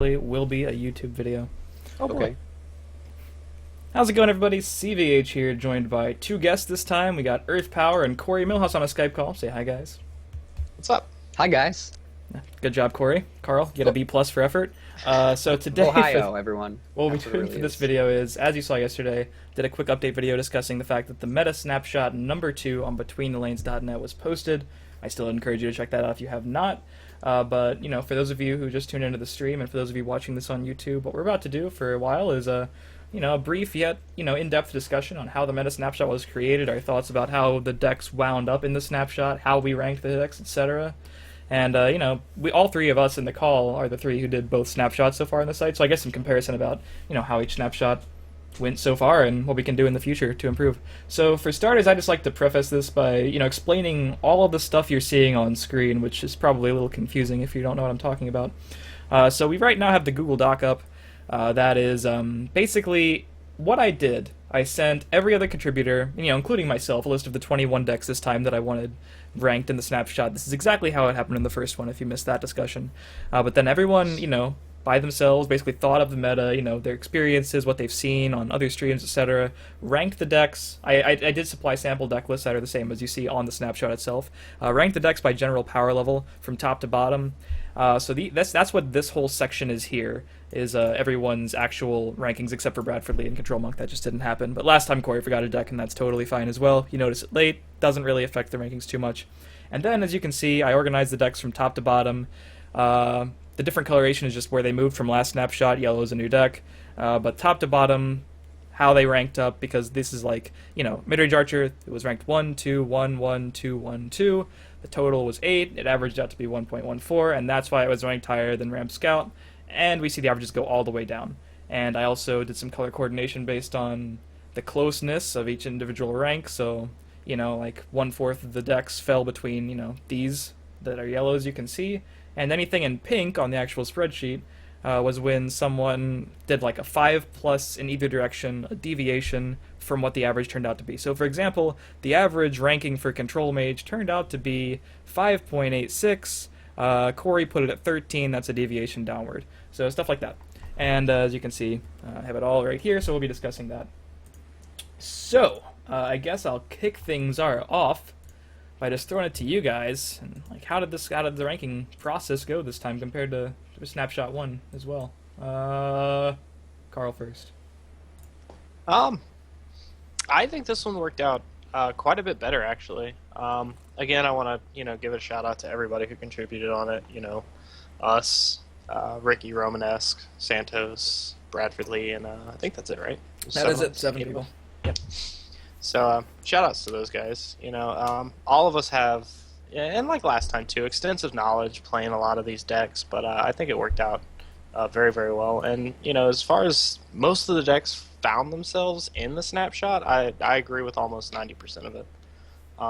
will be a YouTube video. Oh boy. Okay. How's it going, everybody? CVH here, joined by two guests this time. We got Earth Power and Corey Milhouse on a Skype call. Say hi, guys. What's up? Hi, guys. Good job, Corey. Carl, get a B plus for effort. So today, Ohio, everyone. what we're That's what it doing really for this is. video is, as you saw yesterday, did a quick update video discussing the fact that the meta snapshot number 2 on BetweenTheLanes.net was posted. I still encourage you to check that out if you have not. But, for those of you who just tuned into the stream, and for those of you watching this on YouTube, what we're about to do for a while is a brief yet, in-depth discussion on how the meta snapshot was created, our thoughts about how the decks wound up in the snapshot, how we ranked the decks, etc. And, we all three of us in the call are the three who did both snapshots so far on the site, so I guess some comparison about, how each snapshot went so far and what we can do in the future to improve. So for starters, I just like to preface this by, explaining all of the stuff you're seeing on screen, which is probably a little confusing if you don't know what I'm talking about. So we right now have the Google Doc up. That is basically what I did. I sent every other contributor, including myself, a list of the 21 decks this time that I wanted ranked in the snapshot. This is exactly how it happened in the first one, if you missed that discussion. But then everyone, by themselves, basically thought of the meta, their experiences, what they've seen on other streams, etc. Ranked the decks. I did supply sample deck lists that are the same as you see on the snapshot itself. Ranked the decks by general power level from top to bottom. So that's what this whole section is here, is everyone's actual rankings except for Bradford Lee and Control Monk. That just didn't happen. But last time Corey forgot a deck, and that's totally fine as well. You notice it late, doesn't really affect the rankings too much. And then, as you can see, I organized the decks from top to bottom. The different coloration is just where they moved from last snapshot. Yellow is a new deck. But top to bottom, how they ranked up, because this is like, Midrange Archer, it was ranked 1, 2, 1, 1, 2, 1, 2. The total was 8. It averaged out to be 1.14, and that's why it was ranked higher than Ram Scout. And we see the averages go all the way down. And I also did some color coordination based on the closeness of each individual rank. So, like 1/4 of the decks fell between, these that are yellow, as you can see. And anything in pink on the actual spreadsheet was when someone did like a 5+ in either direction, a deviation from what the average turned out to be. So, for example, the average ranking for Control Mage turned out to be 5.86. Corey put it at 13. That's a deviation downward. So stuff like that. And as you can see, I have it all right here, so we'll be discussing that. So, I guess I'll kick things off by just throwing it to you guys. And like, how did the ranking process go this time compared to Snapshot 1 as well? Carl first. I think this one worked out quite a bit better, actually. Again, I want to, give a shout out to everybody who contributed on it. Us, Ricky Romanesque, Santos, Bradford Lee, and I think that's it, right? That is it. 7 people. Yep. So, shout outs to those guys. All of us have, and like last time too, extensive knowledge playing a lot of these decks, but I think it worked out very, very well. And, as far as most of the decks found themselves in the snapshot, I agree with almost 90% of it.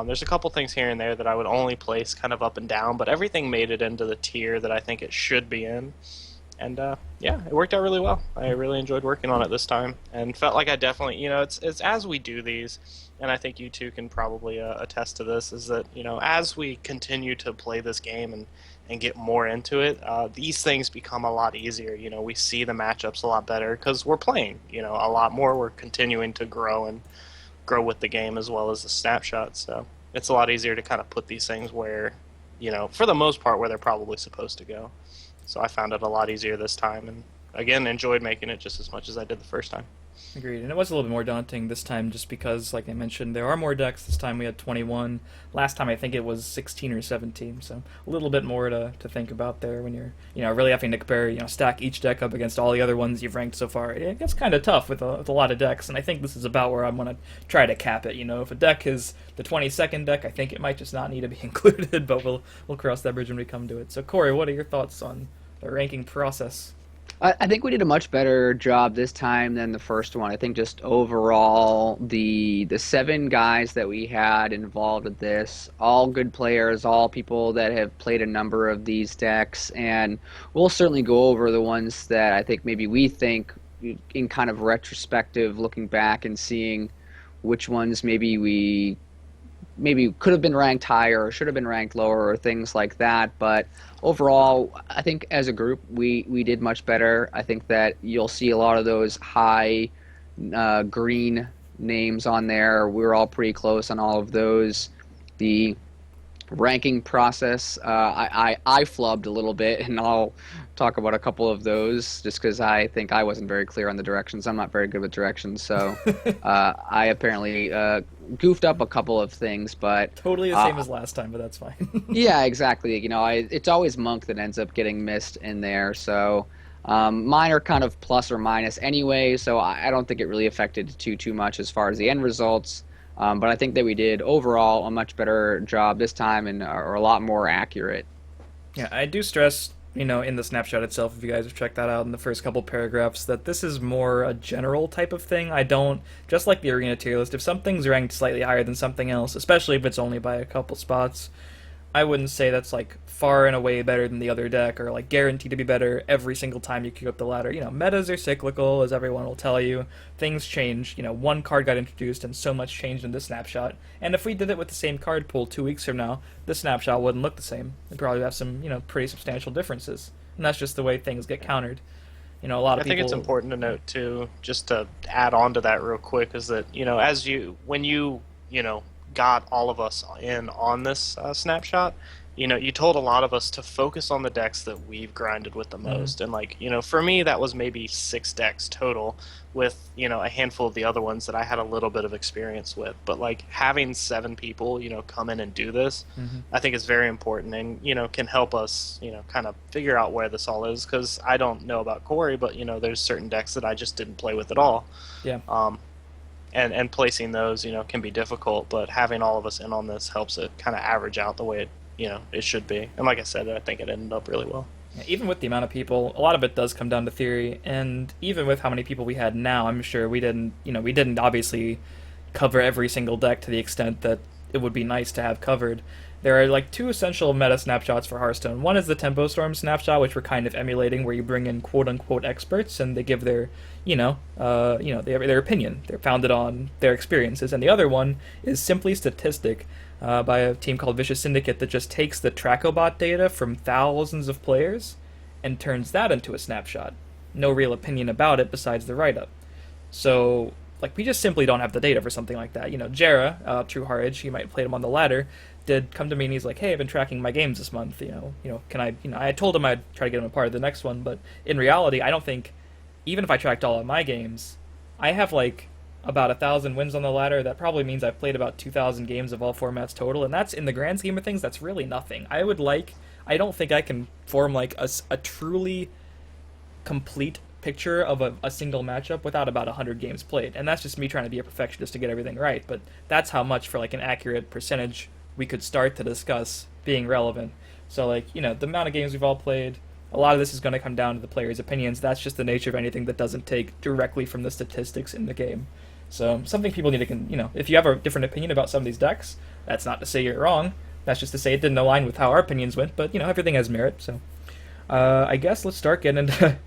There's a couple things here and there that I would only place kind of up and down, but everything made it into the tier that I think it should be in. And yeah, it worked out really well. I really enjoyed working on it this time, and felt like I definitely, it's as we do these, and I think you two can probably attest to this, is that as we continue to play this game and get more into it, these things become a lot easier. We see the matchups a lot better because we're playing, a lot more. We're continuing to grow with the game as well as the snapshot. So it's a lot easier to kind of put these things where, for the most part, where they're probably supposed to go. So I found it a lot easier this time, and again, enjoyed making it just as much as I did the first time. Agreed, and it was a little bit more daunting this time just because, like I mentioned, there are more decks. This time we had 21. Last time I think it was 16 or 17, so a little bit more to think about there when you're, really having to compare, stack each deck up against all the other ones you've ranked so far. It gets kind of tough with a lot of decks, and I think this is about where I'm going to try to cap it. If a deck is the 22nd deck, I think it might just not need to be included, but we'll cross that bridge when we come to it. So, Corey, what are your thoughts on the ranking process? I think we did a much better job this time than the first one. I think just overall, the 7 guys that we had involved with this, all good players, all people that have played a number of these decks, and we'll certainly go over the ones that I think maybe we think in kind of retrospective, looking back and seeing which ones maybe we maybe could have been ranked higher or should have been ranked lower or things like that. But overall, I think as a group, we did much better. I think that you'll see a lot of those high green names on there. We were all pretty close on all of those. The ranking process, I flubbed a little bit, and I'll talk about a couple of those just because I think I wasn't very clear on the directions. I'm not very good with directions, so I apparently goofed up a couple of things, but Totally the same as last time, but that's fine. yeah, exactly. It's always Monk that ends up getting missed in there, so mine are kind of plus or minus anyway, so I don't think it really affected too much as far as the end results. But I think that we did overall a much better job this time and are a lot more accurate. Yeah, I do stress, in the snapshot itself, if you guys have checked that out in the first couple paragraphs, that this is more a general type of thing. I don't, just like the arena tier list, if something's ranked slightly higher than something else, especially if it's only by a couple spots, I wouldn't say that's like far and away better than the other deck or like guaranteed to be better every single time you kick up the ladder. Metas are cyclical, as everyone will tell you. Things change. One card got introduced and so much changed in the snapshot. And if we did it with the same card pool 2 weeks from now, the snapshot wouldn't look the same. It'd probably have some, pretty substantial differences. And that's just the way things get countered. A lot of I think it's important to note too, just to add on to that real quick, is that when you got all of us in on this snapshot, you told a lot of us to focus on the decks that we've grinded with the most. And for me, that was maybe 6 decks total, with a handful of the other ones that I had a little bit of experience with. But having 7 people come in and do this, I think is very important, and can help us kind of figure out where this all is, because I don't know about Corey, but there's certain decks that I just didn't play with at all. Yeah. And placing those, can be difficult, but having all of us in on this helps it kind of average out the way it should be. And like I said, I think it ended up really well. Yeah, even with the amount of people, a lot of it does come down to theory, and even with how many people we had now, I'm sure we didn't obviously cover every single deck to the extent that it would be nice to have covered. There are 2 essential meta snapshots for Hearthstone. One is the Tempo Storm snapshot, which we're kind of emulating, where you bring in quote-unquote experts and they give their, they have their opinion. They're founded on their experiences. And the other one is simply statistic, by a team called Vicious Syndicate, that just takes the Tracobot data from thousands of players and turns that into a snapshot. No real opinion about it besides the write-up. So, we just simply don't have the data for something like that. Jera, True Harage, he might have played him on the ladder, did come to me and he's like, hey, I've been tracking my games this month, can I, I told him I'd try to get him a part of the next one, but in reality, I don't think, even if I tracked all of my games, I have about 1,000 wins on the ladder. That probably means I've played about 2,000 games of all formats total, and that's, in the grand scheme of things, that's really nothing. I don't think I can form a truly complete picture of a single matchup without about 100 games played, and that's just me trying to be a perfectionist to get everything right, but that's how much for an accurate percentage we could start to discuss being relevant. So the amount of games we've all played, a lot of this is going to come down to the players' opinions. That's just the nature of anything that doesn't take directly from the statistics in the game. So something people need to, if you have a different opinion about some of these decks, that's not to say you're wrong. That's just to say it didn't align with how our opinions went, but, everything has merit. So I guess let's start getting into...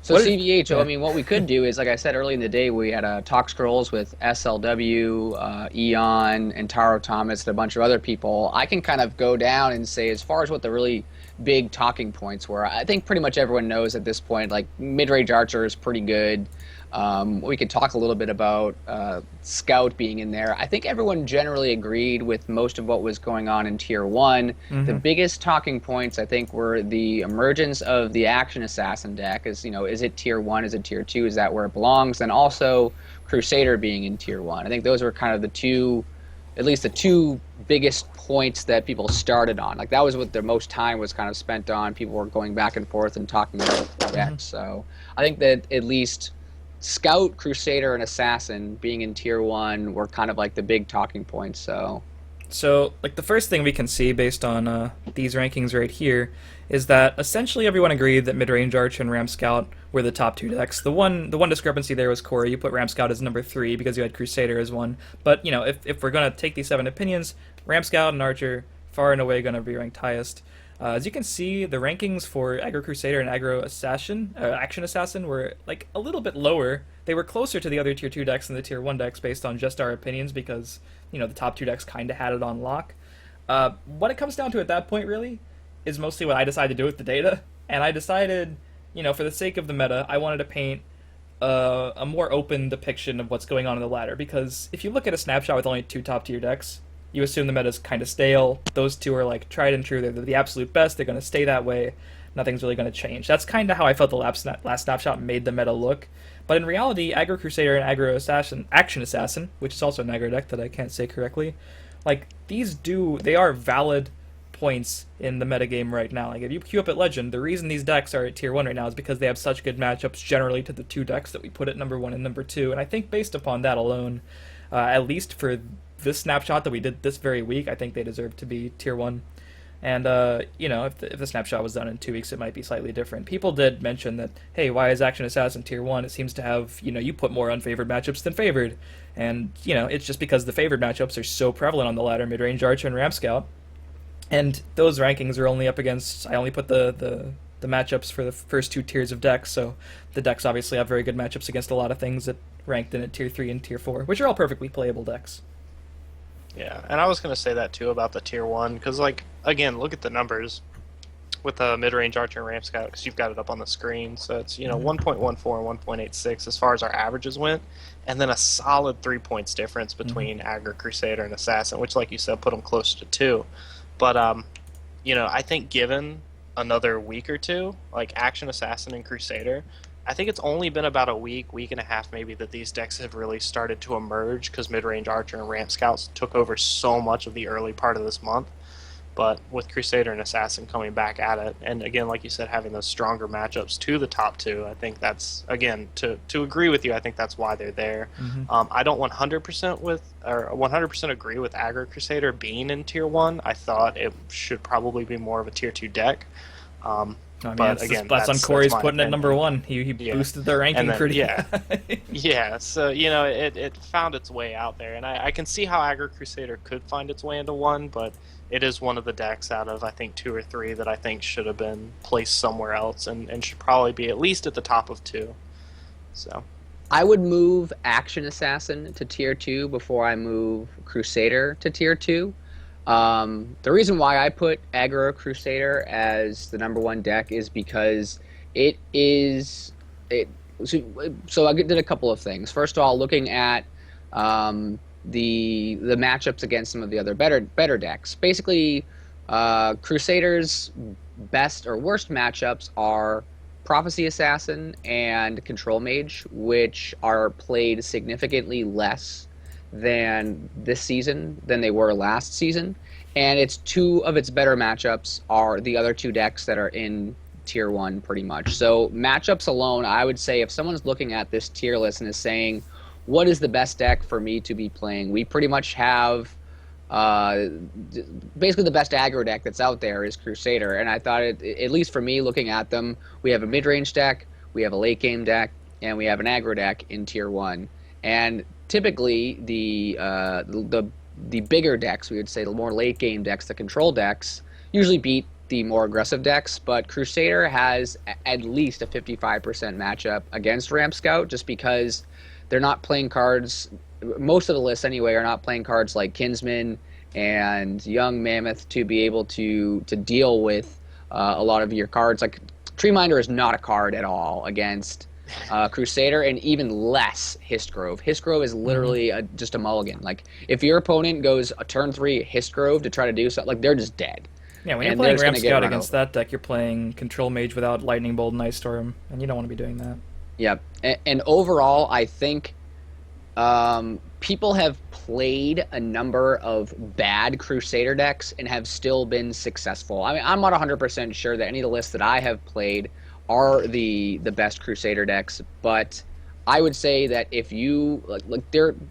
So CVH, what we could do is, like I said early in the day, we had talk scrolls with SLW, Eon, and Taro Thomas, and a bunch of other people. I can kind of go down and say, as far as what the really big talking points were, I think pretty much everyone knows at this point, mid-range Archer is pretty good. We could talk a little bit about Scout being in there. I think everyone generally agreed with most of what was going on in Tier 1. The biggest talking points, I think, were the emergence of the Action Assassin deck. Is it Tier 1? Is it Tier 2? Is that where it belongs? And also Crusader being in Tier 1. I think those were kind of the two biggest points that people started on. That was what the most time was kind of spent on. People were going back and forth and talking about the decks. So I think that at least Scout, Crusader, and Assassin being in Tier 1 were kind of the big talking points. So the first thing we can see based on these rankings right here is that essentially everyone agreed that Mid-Range Arch and Ram Scout were the top 2 decks. The one discrepancy there was Corey. You put Ram Scout as number 3 because you had Crusader as 1. But, if we're going to take these 7 opinions, Ram Scout and Archer far and away going to be ranked highest. As you can see, the rankings for Aggro Crusader and Aggro Assassin, Action Assassin, were like a little bit lower. They were closer to the other tier 2 decks than the tier 1 decks based on just our opinions because, the top 2 decks kind of had it on lock. What it comes down to at that point, really, is mostly what I decided to do with the data. And I decided, for the sake of the meta, I wanted to paint a more open depiction of what's going on in the ladder. Because if you look at a snapshot with only 2 top tier decks, you assume the meta's kind of stale. Those 2 are like tried and true. They're the absolute best. They're going to stay that way. Nothing's really going to change. That's kind of how I felt the last snapshot made the meta look. But in reality, Aggro Crusader and Aggro Assassin, Action Assassin, which is also an aggro deck that I can't say correctly, like they are valid points in the metagame right now. Like if you queue up at Legend, the reason these decks are at tier 1 right now is because they have such good matchups generally to the 2 decks that we put at number 1 and number 2. And I think based upon that alone, at least for this snapshot that we did this very week, I think they deserve to be tier 1. And, if the snapshot was done in 2 weeks, it might be slightly different. People did mention that, hey, why is Action Assassin tier 1? It seems to have, you put more unfavored matchups than favored. And, it's just because the favored matchups are so prevalent on the ladder, Mid-Range Archer and Ramp Scout. And those rankings are only up against, I only put the matchups for the first 2 tiers of decks, so the decks obviously have very good matchups against a lot of things that ranked in at tier 3 and tier 4, which are all perfectly playable decks. Yeah, and I was going to say that too about the tier 1, because, again, look at the numbers with the mid-range Archer and Ramp Scout, because you've got it up on the screen. So it's, 1.14 and 1.86 as far as our averages went, and then a solid 3 points difference between Aggro Crusader and Assassin, which, like you said, put them closer to 2. But, I think given another week or 2, like Action Assassin and Crusader, I think it's only been about a week and a half maybe that these decks have really started to emerge because Mid-Range Archer and Ramp Scouts took over so much of the early part of this month. But with Crusader and Assassin coming back at it, and again, like you said, having those stronger matchups to the top 2, I think that's, again, to agree with you, I think that's why they're there. I don't 100% agree with Aggro Crusader being in tier 1. I thought it should probably be more of a tier 2 deck. But again, that's on Corey's putting opinion. at number 1. He boosted their ranking pretty high. Yeah, so it found its way out there, and I can see how Aggro Crusader could find its way into 1, but it is one of the decks out of I think 2 or 3 that I think should have been placed somewhere else and should probably be at least at the top of 2. So I would move Action Assassin to tier 2 before I move Crusader to tier 2. The reason why I put Aggro Crusader as the number 1 deck is because it is so I did a couple of things. First of all, looking at the matchups against some of the other better decks. Basically, Crusader's best or worst matchups are Prophecy Assassin and Control Mage, which are played significantly less than this season than they were last season, and it's 2 of its better matchups are the other 2 decks that are in tier 1 pretty much. So matchups alone, I would say if someone's looking at this tier list and is saying what is the best deck for me to be playing, we pretty much have basically the best aggro deck that's out there is Crusader, and I thought at least for me looking at them, we have a mid-range deck, we have a late game deck, and we have an aggro deck in tier 1. And typically, the bigger decks, we would say the more late game decks, the control decks, usually beat the more aggressive decks. But Crusader has at least a 55% matchup against Ramp Scout, just because they're not playing cards. Most of the lists, anyway, are not playing cards like Kinsman and Young Mammoth to be able to deal with a lot of your cards. Like Treeminder is not a card at all against Crusader, and even less Histgrove. Histgrove is literally just a mulligan. Like, if your opponent goes a turn 3 Histgrove to try to do something, like, they're just dead. Yeah, when you're playing Ramp Scout against that deck, you're playing Control Mage without Lightning Bolt and Ice Storm, and you don't want to be doing that. Yeah, and overall, I think people have played a number of bad Crusader decks and have still been successful. I mean, I'm not 100% sure that any of the lists that I have played are the best Crusader decks, but I would say that if you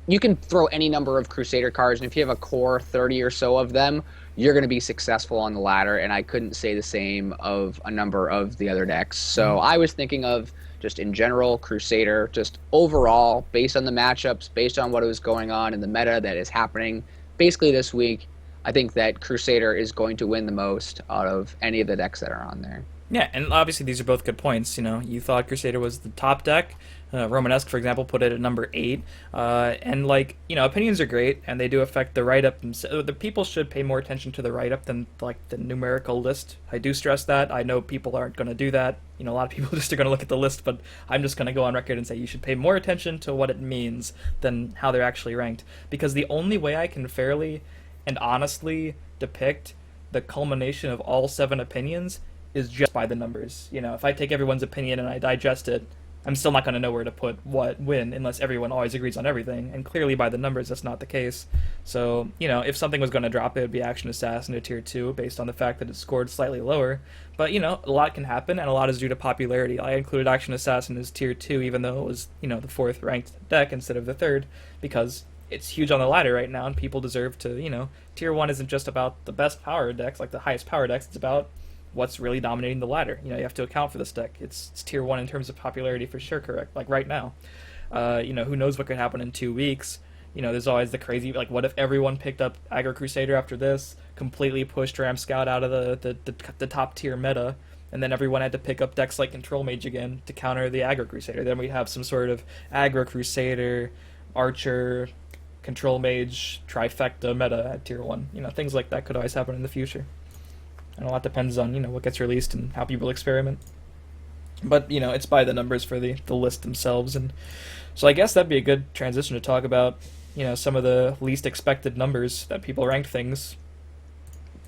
you can throw any number of Crusader cards, and if you have a core 30 or so of them, you're going to be successful on the ladder, and I couldn't say the same of a number of the other decks. So I was thinking of just in general Crusader, just overall, based on the matchups, based on what was going on in the meta that is happening basically this week, I think that Crusader is going to win the most out of any of the decks that are on there. Yeah, and obviously these are both good points. You thought Crusader was the top deck. Romanesque, for example, put it at number 8. And opinions are great, and they do affect the write-up. The people should pay more attention to the write-up than the numerical list. I do stress that. I know people aren't going to do that. A lot of people just are going to look at the list, but I'm just going to go on record and say you should pay more attention to what it means than how they're actually ranked. Because the only way I can fairly and honestly depict the culmination of all 7 opinions is just by the numbers. If I take everyone's opinion and I digest it, I'm still not going to know where to put what win unless everyone always agrees on everything. And clearly by the numbers, that's not the case. So, if something was going to drop, it would be Action Assassin to Tier 2 based on the fact that it scored slightly lower. But, a lot can happen, and a lot is due to popularity. I included Action Assassin as Tier 2, even though it was, the 4th ranked deck instead of the 3rd, because it's huge on the ladder right now, and people deserve to, Tier 1 isn't just about the best power decks, like the highest power decks, it's about what's really dominating the ladder. You have to account for this deck. It's Tier 1 in terms of popularity for sure, correct? Like right now. Who knows what could happen in 2 weeks. There's always the crazy, what if everyone picked up Aggro Crusader after this, completely pushed Ram Scout out of the top tier meta, and then everyone had to pick up decks like Control Mage again to counter the Aggro Crusader. Then we have some sort of Aggro Crusader, Archer, Control Mage, trifecta meta at Tier 1. Things like that could always happen in the future. And a lot depends on, what gets released and how people experiment. But, it's by the numbers for the list themselves. And so I guess that'd be a good transition to talk about, some of the least expected numbers that people rank things.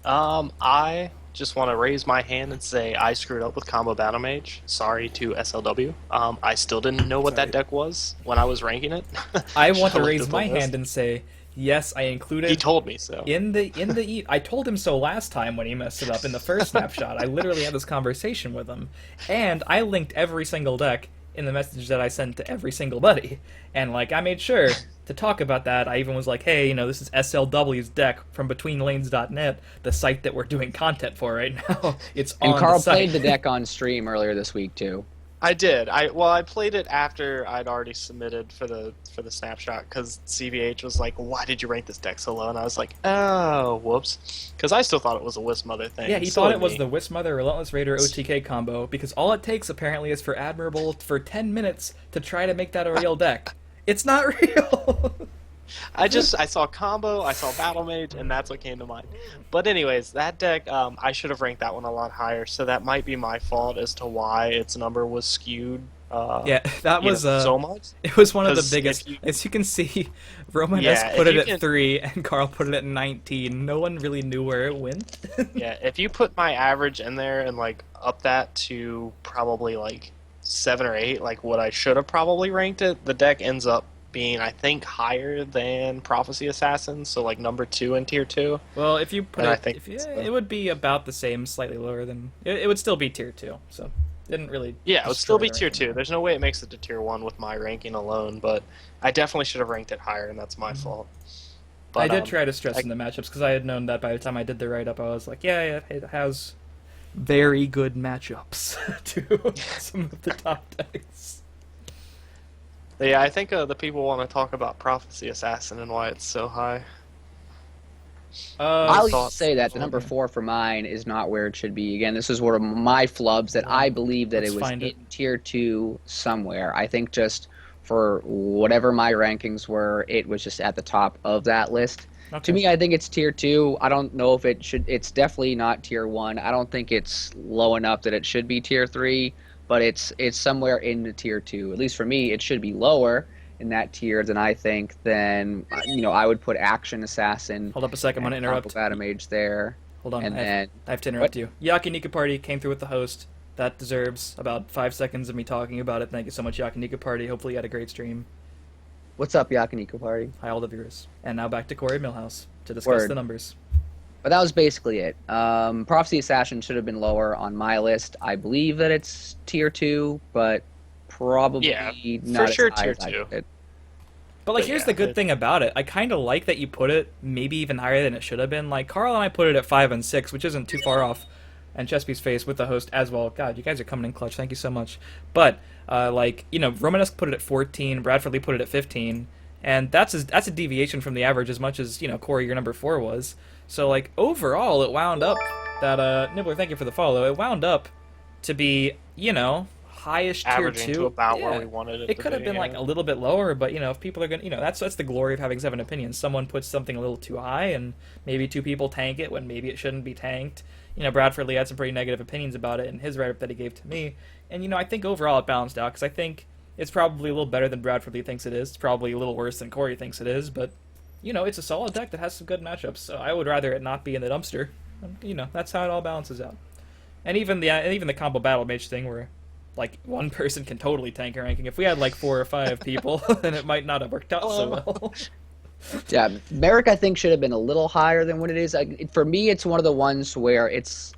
I just want to raise my hand and say I screwed up with Combo Battle Mage. Sorry to SLW. I still didn't know what that deck was when I was ranking it. I want to raise my hand and say, yes, I included. He told me so. I told him so last time when he messed it up in the first snapshot. I literally had this conversation with him, and I linked every single deck in the message that I sent to every single buddy. And I made sure to talk about that. I even was like, hey, this is SLW's deck from BetweenLanes.net, the site that we're doing content for right now. It's on And Carl the site. played the deck on stream earlier this week too. I did. I played it after I'd already submitted for the snapshot because CVH was like, "Why did you rank this deck so low?" And I was like, "Oh, whoops," because I still thought it was a Wisp Mother thing. Yeah, he thought it was the Wisp Mother Relentless Raider OTK combo because all it takes apparently is for Admirable for 10 minutes to try to make that a real deck. It's not real. I saw combo, I saw Battle Mage, and that's what came to mind. But anyways, that deck, I should have ranked that one a lot higher, so that might be my fault as to why its number was skewed. Yeah, that was so much. It was one of the biggest. As you can see, Romanesque put it at 3, and Carl put it at 19. No one really knew where it went. Yeah, if you put my average in there and up that to probably 7 or 8, what I should have probably ranked it, the deck ends up being, I think, higher than Prophecy Assassin, so number 2 in Tier 2. Well, if you put it would be about the same, slightly lower than it would still be Tier 2. So didn't really. Yeah, it would still be Tier 2. There's no way it makes it to Tier 1 with my ranking alone, but I definitely should have ranked it higher, and that's my fault. But, I did try to stress in the matchups because I had known that by the time I did the write up, I was like, yeah, it has very good matchups to some of the top decks. Yeah, I think the people want to talk about Prophecy Assassin and why it's so high. I'll say that the number 4 for mine is not where it should be. Again, this is one of my flubs that I believe that it was in Tier 2 somewhere. I think just for whatever my rankings were, it was just at the top of that list. Okay. To me, I think it's Tier 2. I don't know if it should. It's definitely not Tier 1. I don't think it's low enough that it should be Tier 3. But it's somewhere in the Tier 2. At least for me, it should be lower in that tier than I think. Then I would put Action Assassin. Hold up a second, I'm gonna interrupt. Battle Mage there. Hold on, I have to interrupt you. Yakiniku Party came through with the host. That deserves about 5 seconds of me talking about it. Thank you so much, Yakiniku Party. Hopefully you had a great stream. What's up, Yakiniku Party? Hi, all the viewers. And now back to Corey Millhouse to discuss the numbers. But that was basically it. Prophecy Assassin should have been lower on my list. I believe that it's Tier 2, but probably not for sure as high Tier as I 2. did. But here's the good thing about it. I kind of like that you put it maybe even higher than it should have been. Carl and I put it at 5 and 6, which isn't too far off. And Chespi's face with the host as well. God, you guys are coming in clutch. Thank you so much. But Romanesque put it at 14. Bradford Lee put it at 15. and that's a deviation from the average as much as Corey, your number 4 was. So like overall, it wound up that Nibbler, thank you for the follow. It wound up to be highest tier Averaging to 2. about where Yeah. we wanted it It to could have be. been like Yeah. a little bit lower, but if people are gonna, that's the glory of having 7 opinions. Someone puts something a little too high, and maybe 2 people tank it when maybe it shouldn't be tanked. Bradford Lee had some pretty negative opinions about it in his write-up that he gave to me, and I think overall it balanced out because I think it's probably a little better than Bradford Lee thinks it is. It's probably a little worse than Corey thinks it is, but it's a solid deck that has some good matchups. So I would rather it not be in the dumpster. That's how it all balances out. And even the combo battle mage thing where like one person can totally tank a ranking. If we had like 4 or 5 people, then it might not have worked out so well. Yeah, Merrick I think should have been a little higher than what it is. For me, it's one of the ones where it's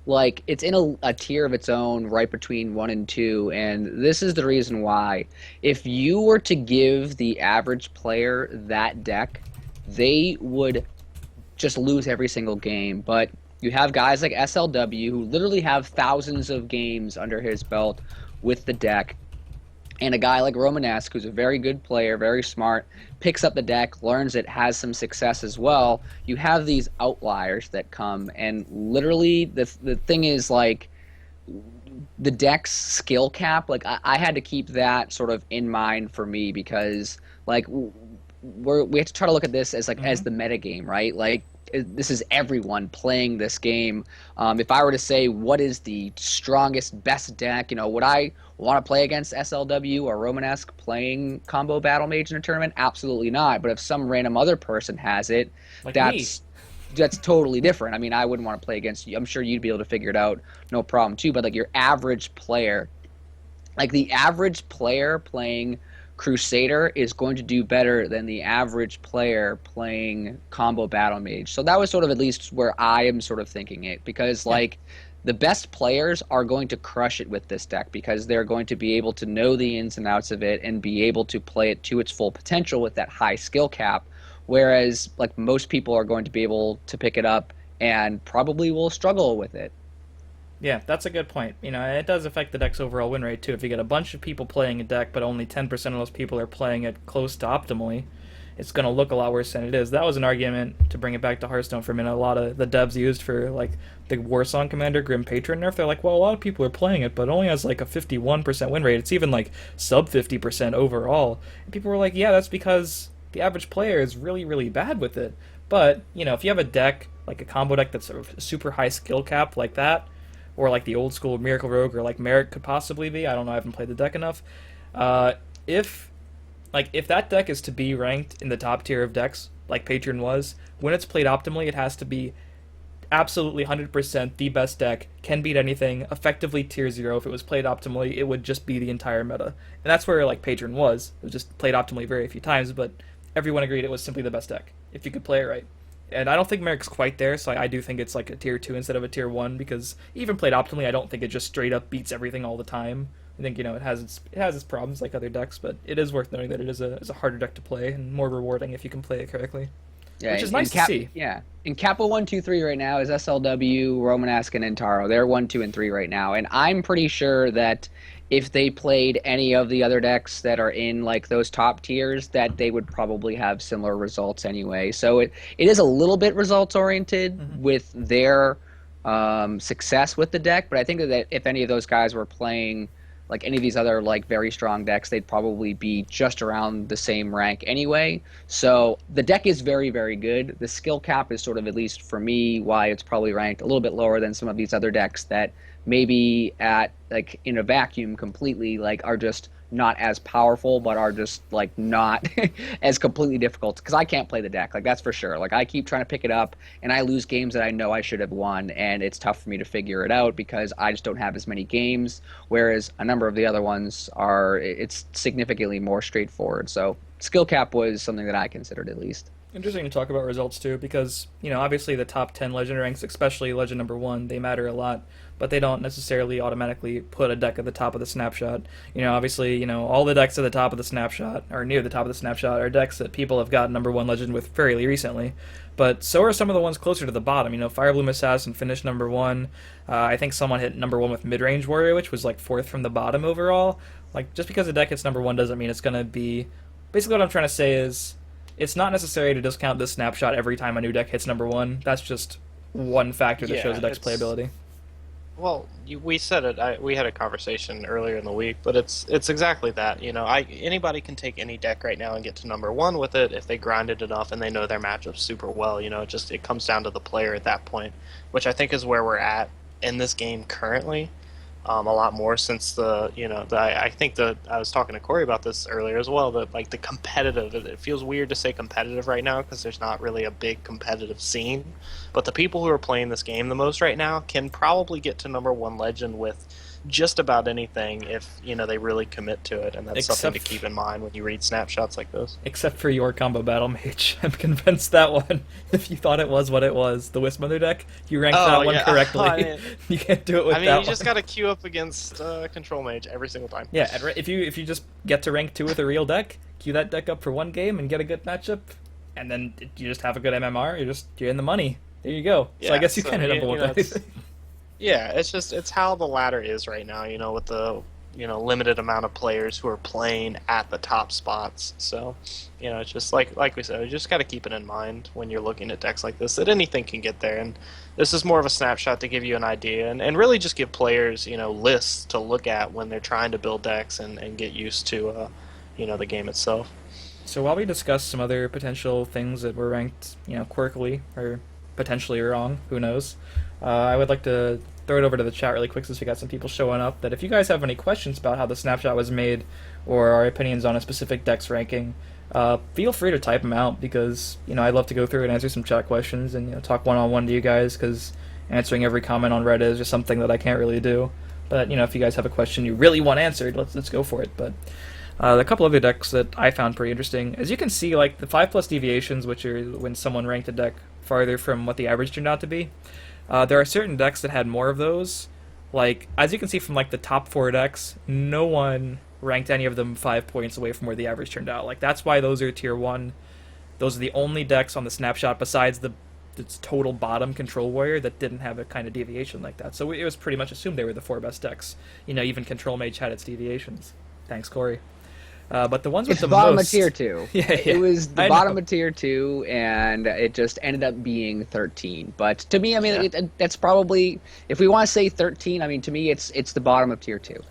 like it's in a tier of its own, right between 1 and 2, and this is the reason why. If you were to give the average player that deck, they would just lose every single game. But you have guys like SLW who literally have thousands of games under his belt with the deck, and a guy like Romanesque, who's a very good player, very smart, picks up the deck, learns it, has some success as well. You have these outliers that come, and literally the thing is like the deck's skill cap. Like I had to keep that sort of in mind for me because like we have to try to look at this as like as the meta game, right? Like this is everyone playing this game. If I were to say what is the strongest, best deck, would I want to play against SLW or Romanesque playing combo battle mage in a tournament? Absolutely not. But if some random other person has it, Like that's totally different. I mean, I wouldn't want to play against you. I'm sure you'd be able to figure it out, no problem too. But like your average player, like the average player playing Crusader is going to do better than the average player playing combo battle mage. So that was sort of at least where I am sort of thinking it, because like the best players are going to crush it with this deck because they're going to be able to know the ins and outs of it and be able to play it to its full potential with that high skill cap, whereas like most people are going to be able to pick it up and probably will struggle with it. Yeah, that's a good point. It does affect the deck's overall win rate too. If you get a bunch of people playing a deck, but only 10% of those people are playing it close to optimally, it's going to look a lot worse than it is. That was an argument, to bring it back to Hearthstone for a minute, a lot of the devs used for like the Warsong Commander Grim Patron nerf. They're like, well, a lot of people are playing it, but it only has like a 51% win rate. It's even like sub 50% overall. And people were like, yeah, that's because the average player is really, really bad with it. But, if you have a deck, like a combo deck that's a super high skill cap like that, or like the old school Miracle Rogue, or like Merrick could possibly be. I don't know. I haven't played the deck enough. If that deck is to be ranked in the top tier of decks, like Patreon was, when it's played optimally, it has to be absolutely 100% the best deck, can beat anything, effectively tier 0. If it was played optimally, it would just be the entire meta. And that's where like Patreon was. It was just played optimally very few times, but everyone agreed it was simply the best deck, if you could play it right. And I don't think Merrick's quite there, so I do think it's like a tier 2 instead of a tier 1, because even played optimally, I don't think it just straight up beats everything all the time. I think, it has its problems like other decks, but it is worth noting that it is a harder deck to play and more rewarding if you can play it correctly. Yeah, which is nice to see. Yeah. In Kappa 1, 2, 3 right now is SLW, Romanesque, and Intaro. They're 1, 2, and 3 right now. And I'm pretty sure that if they played any of the other decks that are in like those top tiers, that they would probably have similar results anyway. So it is a little bit results oriented with their success with the deck, but I think that if any of those guys were playing like any of these other like very strong decks, they'd probably be just around the same rank anyway. So the deck is very, very good. The skill cap is sort of, at least for me, why it's probably ranked a little bit lower than some of these other decks that maybe at like in a vacuum completely like are just not as powerful, but are just like not as completely difficult, because I can't play the deck, like that's for sure. Like I keep trying to pick it up and I lose games that I know I should have won, and it's tough for me to figure it out because I just don't have as many games, whereas a number of the other ones it's significantly more straightforward. So skill cap was something that I considered, at least. Interesting to talk about results too, because obviously the top 10 legend ranks, especially legend number 1, they matter a lot, but they don't necessarily automatically put a deck at the top of the snapshot. Obviously, all the decks at the top of the snapshot, or near the top of the snapshot, are decks that people have gotten number 1 legend with fairly recently, but so are some of the ones closer to the bottom. Firebloom Assassin finished number 1. I think someone hit number 1 with Midrange Warrior, which was like 4th from the bottom overall. Like, just because a deck hits number 1 doesn't mean it's going to be basically what I'm trying to say is it's not necessary to discount this snapshot every time a new deck hits number one. That's just one factor that shows Yeah, the deck's it's playability. well, we said it. We had a conversation earlier in the week, but it's exactly that. Anybody can take any deck right now and get to number one with it if they grind it enough and they know their matchups super well. It comes down to the player at that point, which I think is where we're at in this game currently. A lot more since I think I was talking to Corey about this earlier as well, that like the competitive, it feels weird to say competitive right now because there's not really a big competitive scene, but the people who are playing this game the most right now can probably get to number one legend with just about anything if they really commit to it, and that's something to keep in mind when you read snapshots like this. Except for your combo battle mage. I'm convinced that one, if you thought it was what it was, the Wismother deck, you ranked that one correctly. You can't do it with that one. You just got to queue up against Control Mage every single time. Yeah, if you just get to rank 2 with a real deck, queue that deck up for one game and get a good matchup, and then you just have a good MMR, you're in the money. There you go. So I guess you can hit up with anything. Yeah, it's how the ladder is right now, with the limited amount of players who are playing at the top spots. So, it's just like we said, you just got to keep it in mind when you're looking at decks like this, that anything can get there. And this is more of a snapshot to give you an idea and really just give players, lists to look at when they're trying to build decks and get used to, the game itself. So while we discuss some other potential things that were ranked, quirkily or potentially wrong, who knows, I would like to throw it over to the chat really quick since we got some people showing up, that if you guys have any questions about how the snapshot was made or our opinions on a specific deck's ranking, feel free to type them out because, I'd love to go through and answer some chat questions and, talk one-on-one to you guys because answering every comment on Reddit is just something that I can't really do. But, if you guys have a question you really want answered, let's go for it. But a couple other decks that I found pretty interesting. As you can see, like the 5+ deviations, which are when someone ranked a deck farther from what the average turned out to be, there are certain decks that had more of those. Like, as you can see from like the top 4 decks, no one ranked any of them 5 points away from where the average turned out. Like, that's why those are tier 1. Those are the only decks on the snapshot besides the total bottom Control Warrior that didn't have a kind of deviation like that. So it was pretty much assumed they were the 4 best decks. Even Control Mage had its deviations. Thanks, Corey. But the ones with it's the bottom most... of tier 2. Yeah. It was the bottom of tier 2, and it just ended up being 13. But to me, that's probably, if we want to say 13, to me it's the bottom of tier 2.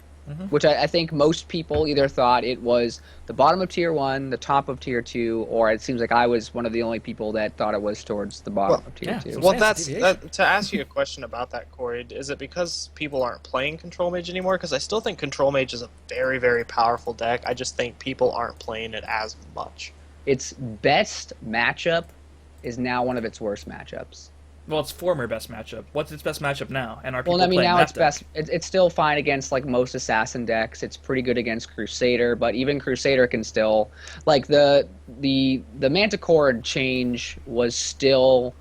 Which I think most people either thought it was the bottom of tier 1, the top of tier 2, or it seems like I was one of the only people that thought it was towards the bottom of tier 2. Well, to ask you a question about that, Corey, is it because people aren't playing Control Mage anymore? Because I still think Control Mage is a very, very powerful deck. I just think people aren't playing it as much. Its best matchup is now one of its worst matchups. Well, it's former best matchup. What's its best matchup now? And are people now playing it's that deck? best. It's still fine against like most assassin decks. It's pretty good against Crusader, but even Crusader can still like the Manticore change was still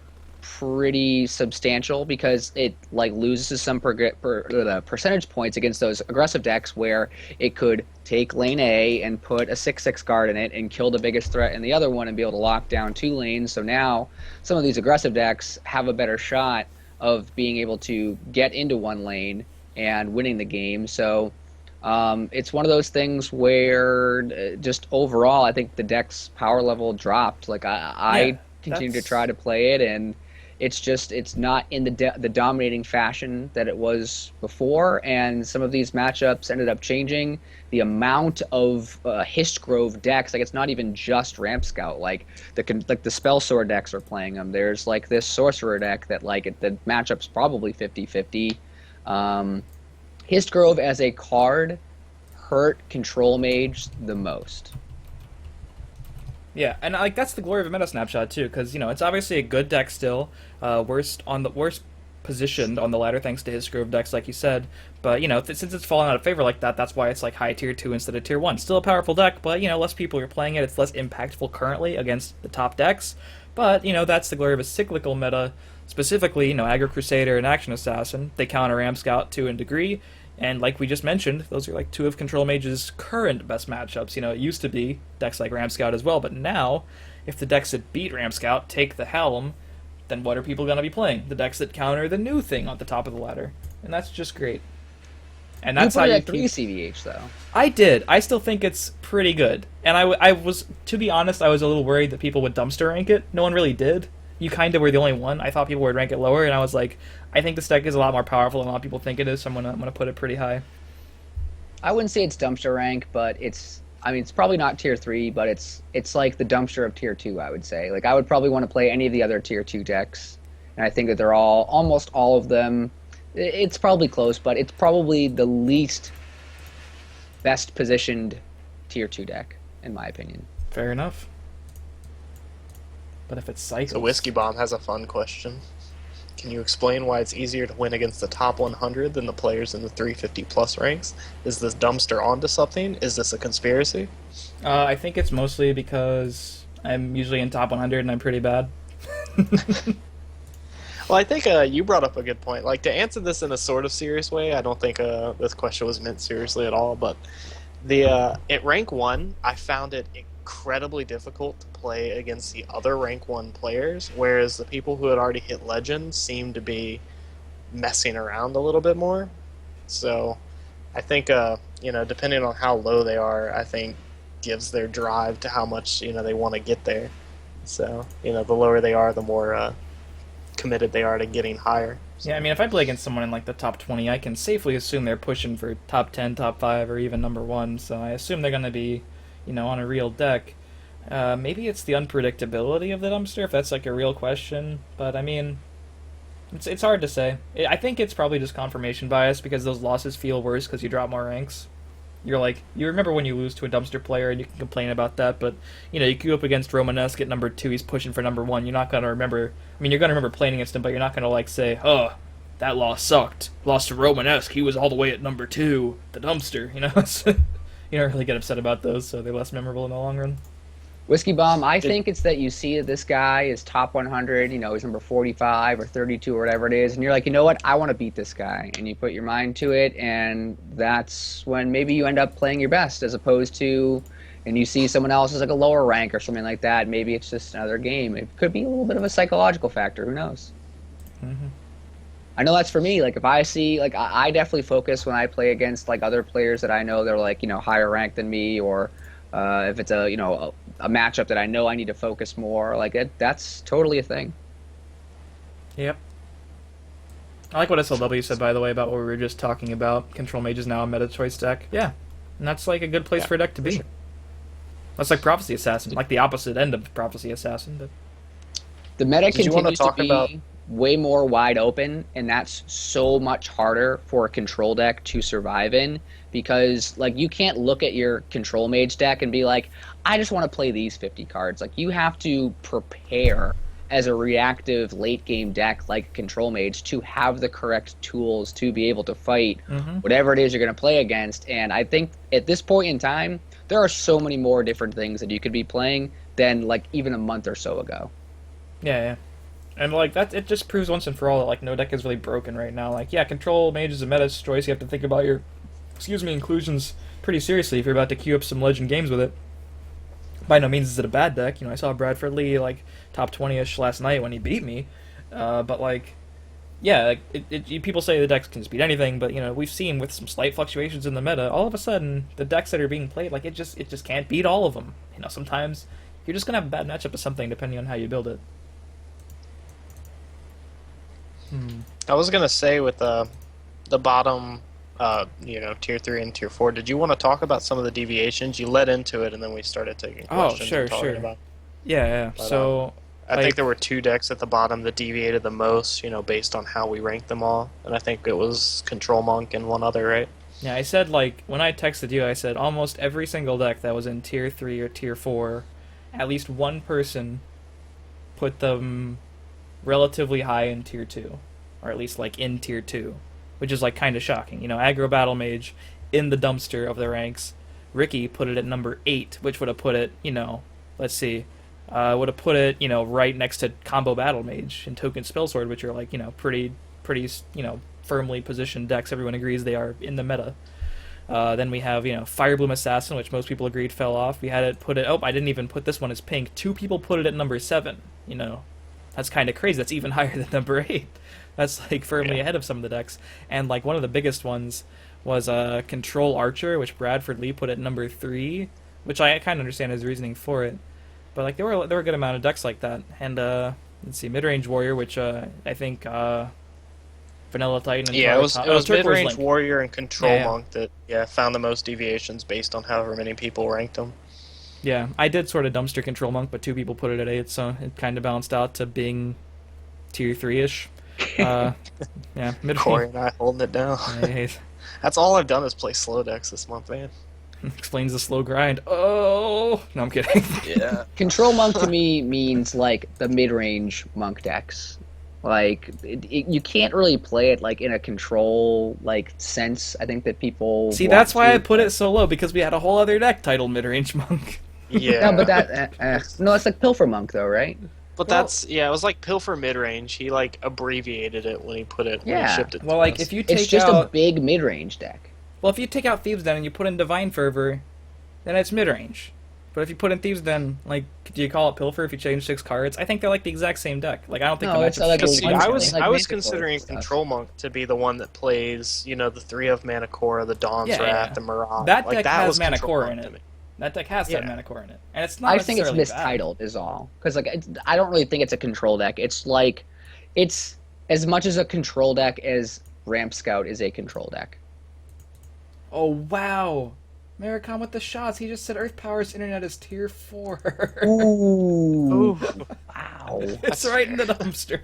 pretty substantial because it like loses some percentage points against those aggressive decks where it could take lane A and put a 6/6 guard in it and kill the biggest threat in the other one and be able to lock down 2 lanes. So now some of these aggressive decks have a better shot of being able to get into 1 lane and winning the game. So it's one of those things where just overall I think the deck's power level dropped. Like I continue to try to play it, and it's not in the dominating fashion that it was before, and some of these matchups ended up changing. The amount of Histgrove decks, like it's not even just Ramp Scout, like the Spell Sword decks are playing them. There's like this Sorcerer deck that like the matchup's probably 50-50. Histgrove as a card hurt Control Mage the most. Yeah, and like that's the glory of a meta snapshot too, because it's obviously a good deck still, worst positioned on the ladder thanks to his Grove decks, like you said. But since it's fallen out of favor like that, that's why it's like high tier 2 instead of tier 1. Still a powerful deck, but less people are playing it. It's less impactful currently against the top decks. But that's the glory of a cyclical meta. Specifically, Aggro Crusader and Action Assassin, they counter Ram Scout to a degree. And like we just mentioned, those are like 2 of Control Mage's current best matchups. It used to be decks like Ram Scout as well, but now, if the decks that beat Ram Scout take the helm, then what are people going to be playing? The decks that counter the new thing on the top of the ladder. And that's just great. And You that's put how it you at 3 keep... CVH though. I did. I still think it's pretty good. And I was, to be honest, I was a little worried that people would dumpster rank it. No one really did. You kind of were the only one. I thought people would rank it lower, and I was like, I think this deck is a lot more powerful than a lot of people think it is, so I'm gonna put it pretty high. I wouldn't say it's dumpster rank, but it's. I mean, it's probably not tier 3, but it's like the dumpster of tier 2. I would say. Like I would probably want to play any of the other tier 2 decks, and I think that they're almost all of them. It's probably close, but it's probably the least best positioned tier 2 deck, in my opinion. Fair enough. But if it's Cycles... So Whiskey Bomb has a fun question. Can you explain why it's easier to win against the top 100 than the players in the 350 plus ranks? Is this dumpster onto something? Is this a conspiracy? I think it's mostly because I'm usually in top 100 and I'm pretty bad. Well, I think you brought up a good point. Like, to answer this in a sort of serious way, I don't think this question was meant seriously at all, but at rank 1, I found it incredibly difficult to play against the other rank 1 players, whereas the people who had already hit legend seemed to be messing around a little bit more. So I think, depending on how low they are, I think gives their drive to how much, they want to get there. So, the lower they are, the more committed they are to getting higher. So. Yeah, I mean, if I play against someone in like the top 20, I can safely assume they're pushing for top 10, top 5, or even number 1, so I assume they're going to be, on a real deck. Maybe it's the unpredictability of the dumpster, if that's like a real question, but I mean, it's hard to say. I think it's probably just confirmation bias, because those losses feel worse because you drop more ranks. You're like, you remember when you lose to a dumpster player and you can complain about that, but, you go up against Romanesque at number 2, he's pushing for number 1, you're not going to remember, you're going to remember playing against him, but you're not going to, like, say, oh, that loss sucked. Lost to Romanesque, he was all the way at number 2, the dumpster, You don't really get upset about those, so they're less memorable in the long run. Whiskey Bomb, I think it's that you see that this guy is top 100, he's number 45 or 32 or whatever it is, and you're like, you know what, I want to beat this guy, and you put your mind to it, and that's when maybe you end up playing your best, as opposed to, and you see someone else is like a lower rank or something like that, maybe it's just another game. It could be a little bit of a psychological factor, who knows? Mm-hmm. I know that's for me. Like, if I see, like, I definitely focus when I play against, like, other players that I know they're, like, higher ranked than me, or if it's a matchup that I know I need to focus more, like, that's totally a thing. Yep. I like what SLW said, by the way, about what we were just talking about. Control Mage is now a meta choice deck. Yeah. And that's, like, a good place for a deck to be. Sure. That's like Prophecy Assassin, like the opposite end of Prophecy Assassin. But the meta continues to be way more wide open, and that's so much harder for a control deck to survive in, because like you can't look at your control mage deck and be like, I just want to play these 50 cards. Like, you have to prepare as a reactive late game deck like control mage to have the correct tools to be able to fight whatever it is you're going to play against. And I think at this point in time, there are so many more different things that you could be playing than like even a month or so ago. Yeah. And, like, that, it just proves once and for all that, like, no deck is really broken right now. Like, yeah, Control Mage is a meta choice. You have to think about your, inclusions pretty seriously if you're about to queue up some Legend games with it. By no means is it a bad deck. I saw Bradford Lee, like, top 20-ish last night when he beat me. But, like, yeah, like, people say the decks can just beat anything, but, we've seen with some slight fluctuations in the meta, all of a sudden, the decks that are being played, like, it just can't beat all of them. Sometimes you're just going to have a bad matchup with something depending on how you build it. I was gonna say with the bottom, tier 3 and tier 4. Did you want to talk about some of the deviations? You led into it, and then we started taking questions. Oh, sure. About. Yeah. But, so I think there were 2 decks at the bottom that deviated the most, based on how we ranked them all, and I think it was Control Monk and one other, right? Yeah, I said, like, when I texted you, I said almost every single deck that was in tier 3 or tier 4, at least one person put them relatively high in tier 2, or at least like in tier 2, which is like kind of shocking. Aggro Battle Mage in the dumpster of the ranks. Ricky put it at number 8, which would have put it, let's see, would have put it, right next to Combo Battle Mage and Token Spellsword, which are like, pretty, firmly positioned decks. Everyone agrees they are in the meta. Then we have, Firebloom Assassin, which most people agreed fell off. We had it put it, I didn't even put this one as pink. 2 people put it at number 7, That's kind of crazy. That's even higher than number 8. That's, like, firmly ahead of some of the decks. And, like, one of the biggest ones was Control Archer, which Bradford Lee put at number 3, which I kind of understand his reasoning for it. But like there were a good amount of decks like that, and let's see, Midrange Warrior, which I think Vanilla Titan. And Yeah, it was Turquoise mid-range Link. warrior and control Yeah, yeah. monk that found the most deviations based on however many people ranked them. Yeah, I did sort of dumpster Control Monk, but 2 people put it at 8, so it kind of balanced out to being tier 3-ish. Yeah, mid Corey and I holding it down. Yeah, That's all I've done is play slow decks this month, man. explains the slow grind. Oh no, I'm kidding. Yeah. Control monk to me means like the mid-range monk decks. Like you can't really play it like in a control like sense. I think that people See, want that's why to, I put it so low, because we had a whole other deck titled Midrange Monk. Yeah. No, but that no, it's like Pilfer monk though, right? But it was like Pilfer mid-range. He like abbreviated it when he put it when Yeah. he shipped it. Well, to like us. if you take It's just out a big mid-range deck. if you take out Thieves Den and you put in Divine Fervor, then it's midrange. But if you put in Thieves Den, like, do you call it Pilfer if you change 6 cards? I think they're like the exact same deck. Like, I don't think No, the it's matchup's like a too See, bunch much. of- I was like I was Manticore considering stuff. Control Monk to be the one that plays, the 3 of Mana Cora, the Dawn's Yeah, Wrath, yeah. the Mirage. That like, deck that has was Mana Control Core Monk in to it. me. That deck has that Yeah. Mana Core in it, and it's not I think it's necessarily bad. mistitled is all. Because like I don't really think it's a control deck. It's like it's as much as a control deck as Ramp Scout is a control deck. Oh wow, Maricon with the shots. He just said Earth Power's internet is tier 4. Ooh, Ooh, wow. It's right in the dumpster.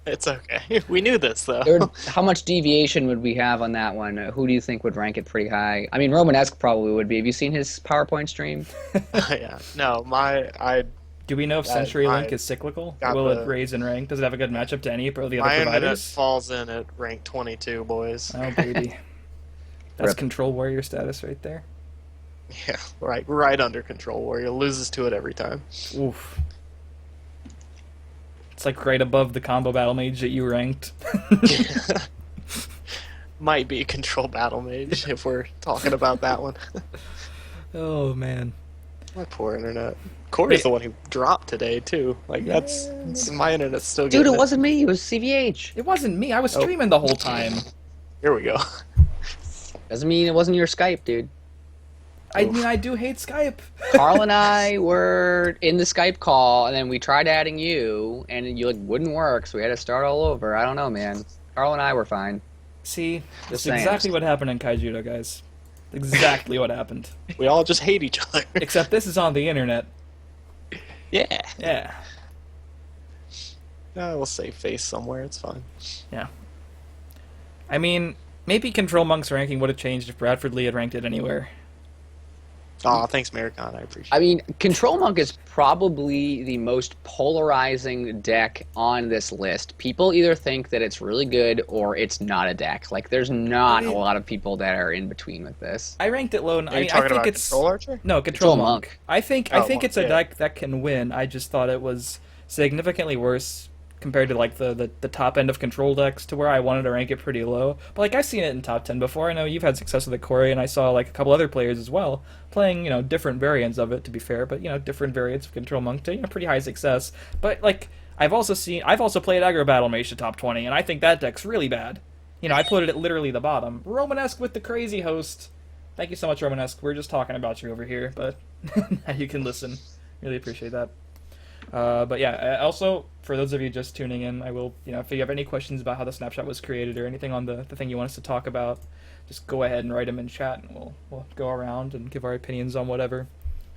it's okay. We knew this though. How much deviation would we have on that one? Who do you think would rank it pretty high? I mean, Romanesque probably would be. Have you seen his PowerPoint stream? Yeah. No, I Do we know if Yeah, Century my- Link is cyclical? got Will it the- raise in rank? Does it have a good matchup to any of the other my internet providers? falls in at rank 22, boys. Oh baby, that's Rip. Control Warrior status right there. Yeah, right under Control Warrior. Loses to it every time. Oof. It's like right above the combo battle mage that you ranked. Might be Control Battle Mage if we're talking about that one. Oh man. My poor internet. Corey's the one who dropped today too. Like that's my internet's still Dude, getting it wasn't me. It was CVH. It wasn't me. I was Oh. streaming the whole time. Here we go. Doesn't mean it wasn't your Skype, dude. I mean, I do hate Skype. Carl and I were in the Skype call, and then we tried adding you, and you like wouldn't work, so we had to start all over. I don't know, man. Carl and I were fine. See, that's saying. exactly what happened in Kaijudo, guys. Exactly what happened. We all just hate each other. Except this is on the internet. Yeah. Yeah. We'll save face somewhere. It's fine. I mean, maybe Control Monk's ranking would have changed if Bradford Lee had ranked it anywhere. Oh, thanks, Maricon. I appreciate I it. mean, Control Monk is probably the most polarizing deck on this list. People either think that it's really good or it's not a deck. Like, there's not a lot of people that are in between with this. I ranked it low, and Are you I mean, I talking think about it's Control Archer? no Control Control Monk. Monk. I think Monk, it's a yeah. deck that can win. I just thought it was significantly worse compared to like the top end of control decks, to where I wanted to rank it pretty low. But like I've seen it in top 10 before. I know you've had success with it, Corey, and I saw like a couple other players as well playing, different variants of it, to be fair, but different variants of Control Monk to pretty high success. But like I've also played Aggro Battle Mage to top 20, and I think that deck's really bad. I put it at literally the bottom. Romanesque with the crazy host. Thank you so much, Romanesque. We're just talking about you over here, but now you can listen. Really appreciate that. But yeah, also, for those of you just tuning in, I will, if you have any questions about how the snapshot was created or anything on the thing you want us to talk about, just go ahead and write them in chat, and we'll go around and give our opinions on whatever.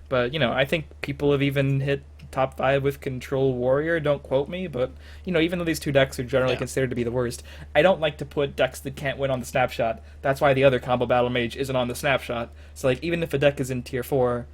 But, I think people have even hit top 5 with Control Warrior, don't quote me, but, even though these two decks are generally considered to be the worst, I don't like to put decks that can't win on the snapshot. That's why the other Combo Battle Mage isn't on the snapshot. So, like, even if a deck is in tier 4,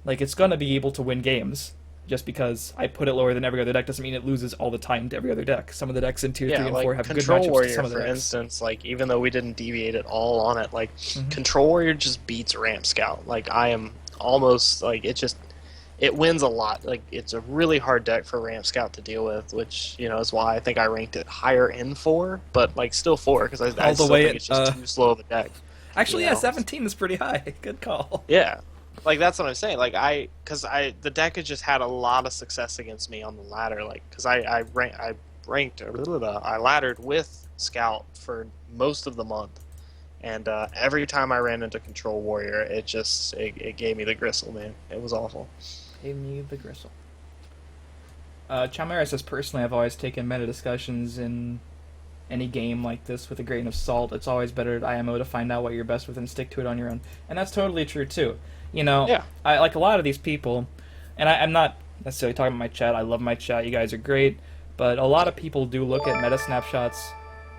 like, it's gonna be able to win games. Just because I put it lower than every other deck doesn't mean it loses all the time to every other deck. Some of the decks in tier 3 and 4 have Control good matchups Warrior, to some of the for decks. instance, like even though we didn't deviate at all on it, like Mm-hmm. Control Warrior just beats Ramp Scout. Like I am almost like it wins a lot. Like it's a really hard deck for Ramp Scout to deal with, which is why I think I ranked it higher in 4, but like still 4 because I still think it's just too slow of a deck. Actually, you yeah, know? 17 is pretty high. Good call. Yeah. Like that's what I'm saying. Like the deck has just had a lot of success against me on the ladder. Like because I laddered with Scout for most of the month, And every time I ran into Control Warrior, it gave me the gristle, man. It was awful. Gave me the gristle. Chimera says, personally, I've always taken meta discussions in any game like this with a grain of salt. It's always better at IMO to find out what you're best with and stick to it on your own. And that's totally true, too. You know, Yeah. I like a lot of these people, and I'm not necessarily talking about my chat. I love my chat. You guys are great. But a lot of people do look at meta snapshots.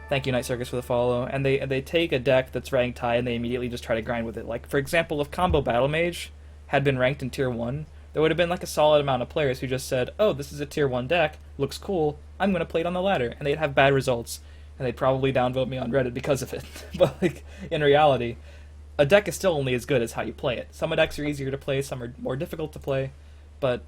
Thank you, Night Circus, for the follow. And they take a deck that's ranked high and they immediately just try to grind with it. Like, for example, if Combo Battle Mage had been ranked in Tier 1, there would have been like a solid amount of players who just said, oh, this is a Tier 1 deck, looks cool, I'm going to play it on the ladder. And they'd have bad results. And they'd probably downvote me on Reddit because of it. But, like, in reality, a deck is still only as good as how you play it. Some decks are easier to play, some are more difficult to play. But,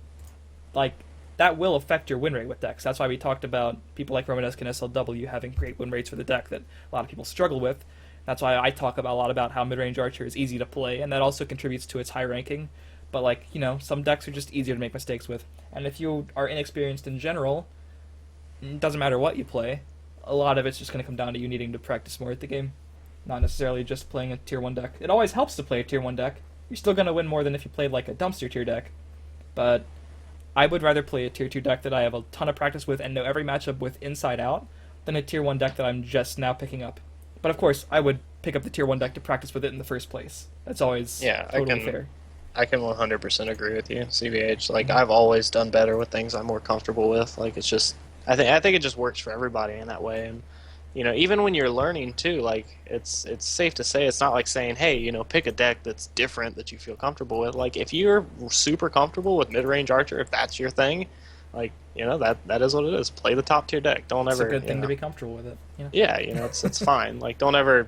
like, that will affect your win rate with decks. That's why we talked about people like Romanesque and SLW having great win rates for the deck that a lot of people struggle with. That's why I talk about a lot about how mid-range Archer is easy to play, and that also contributes to its high ranking. But, like, you know, some decks are just easier to make mistakes with. And if you are inexperienced in general, it doesn't matter what you play, a lot of it's just going to come down to you needing to practice more at the game. Not necessarily just playing a Tier 1 deck. It always helps to play a Tier 1 deck. You're still going to win more than if you played, like, a dumpster tier deck. But I would rather play a Tier 2 deck that I have a ton of practice with and know every matchup with inside out than a Tier 1 deck that I'm just now picking up. But, of course, I would pick up the Tier 1 deck to practice with it in the first place. That's always totally fair. I can 100% agree with you, CVH. Like, I've always done better with things I'm more comfortable with. Like, it's just, I think it just works for everybody in that way. And, you know, even when you're learning too, like, it's safe to say it's not like saying, hey, you know, pick a deck that's different that you feel comfortable with. Like, if you're super comfortable with mid-range Archer, if that's your thing, like, you know, that is what it is. Play the top tier deck. Don't ever. It's a good thing to be comfortable with it. You know? Yeah, you know, it's fine. Like, don't ever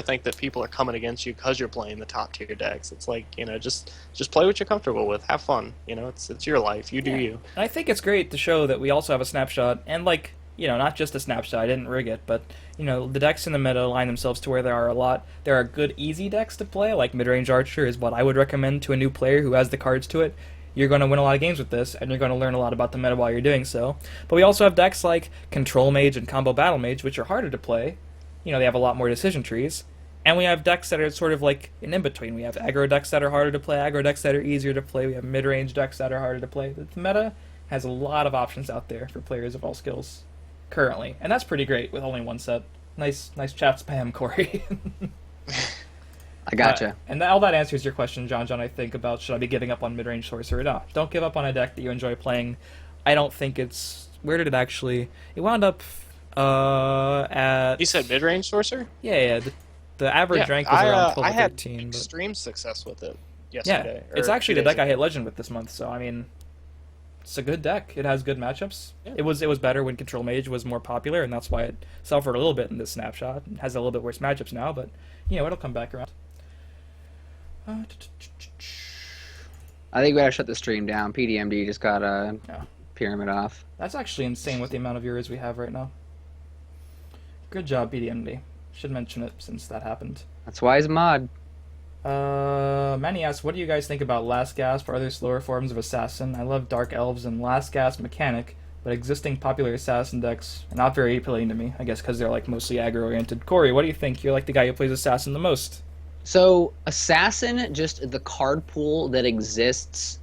think that people are coming against you because you're playing the top tier decks. It's like, you know, just play what you're comfortable with. Have fun. You know, it's your life. You do you. And I think it's great to show that we also have a snapshot, and, like, you know, not just a snapshot. I didn't rig it, but, you know, the decks in the meta align themselves to where there are good easy decks to play. Like mid-range Archer is what I would recommend to a new player who has the cards to it. You're going to win a lot of games with this, and you're going to learn a lot about the meta while you're doing so. But we also have decks like Control Mage and Combo Battle Mage, which are harder to play. You know, they have a lot more decision trees. And we have decks that are sort of like an in-between. We have aggro decks that are harder to play, aggro decks that are easier to play. We have mid-range decks that are harder to play. The meta has a lot of options out there for players of all skills currently. And that's pretty great with only one set. Nice chat spam, Corey. I gotcha. And all that answers your question, John, I think, about should I be giving up on mid-range Sorcerer or not. Don't give up on a deck that you enjoy playing. I don't think it's... Where did it actually... It wound up at... You said mid-range Sorcerer? Yeah. The average rank was around 12 or 13. I had but... extreme success with it yesterday. Yeah, it's actually the deck I hit Legend with this month, so, I mean... It's a good deck. It has good matchups. Yeah. It was better when Control Mage was more popular, and that's why it suffered a little bit in this snapshot. It has a little bit worse matchups now, but, you know, it'll come back around. I think we gotta shut the stream down. PDMD just got a pyramid off. That's actually insane with the amount of viewers we have right now. Good job, PDMD. Should mention it since that happened. That's why he's a mod. Manny asks, what do you guys think about Last Gasp or other slower forms of Assassin? I love Dark Elves and Last Gasp mechanic, but existing popular Assassin decks are not very appealing to me, I guess because they're like mostly aggro-oriented. Corey, what do you think? You're like the guy who plays Assassin the most. So, Assassin, just the card pool that exists,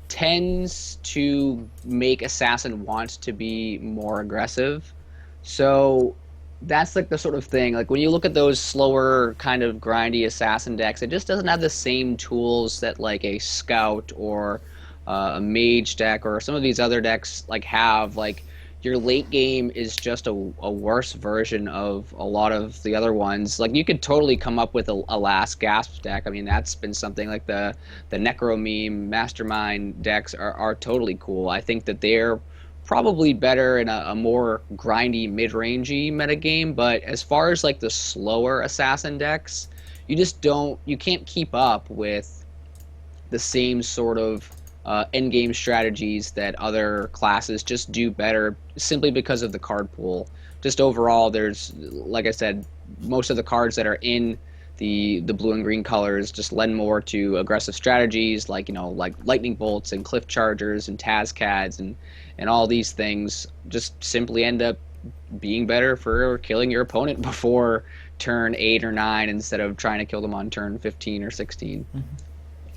tends to make Assassin want to be more aggressive. So, that's like the sort of thing, like when you look at those slower kind of grindy Assassin decks, it just doesn't have the same tools that like a Scout or a Mage deck or some of these other decks like have. Like, your late game is just a worse version of a lot of the other ones. Like, you could totally come up with a Last Gasp deck. I mean, that's been something like the Necro Meme, Mastermind decks are totally cool. I think that they're probably better in a more grindy, mid-rangey metagame, but as far as like the slower Assassin decks, you can't keep up with the same sort of endgame strategies that other classes just do better simply because of the card pool. Just overall, there's, like I said, most of the cards that are in the blue and green colors just lend more to aggressive strategies like, you know, like lightning bolts and cliff chargers and Tazcads and all these things just simply end up being better for killing your opponent before turn 8 or 9 instead of trying to kill them on turn 15 or 16.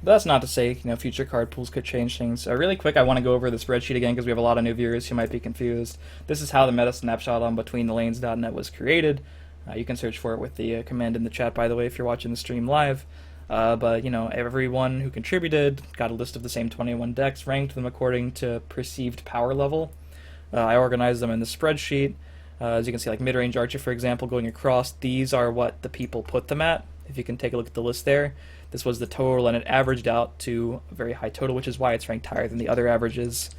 But that's not to say, future card pools could change things. Really quick, I want to go over the spreadsheet again because we have a lot of new viewers who might be confused. This is how the meta snapshot on betweenthelane.net was created. You can search for it with the command in the chat, by the way, if you're watching the stream live. But everyone who contributed got a list of the same 21 decks, ranked them according to perceived power level. I organized them in the spreadsheet. As you can see, like mid-range archer, for example, going across, these are what the people put them at. If you can take a look at the list there, this was the total, and it averaged out to a very high total, which is why it's ranked higher than the other averages.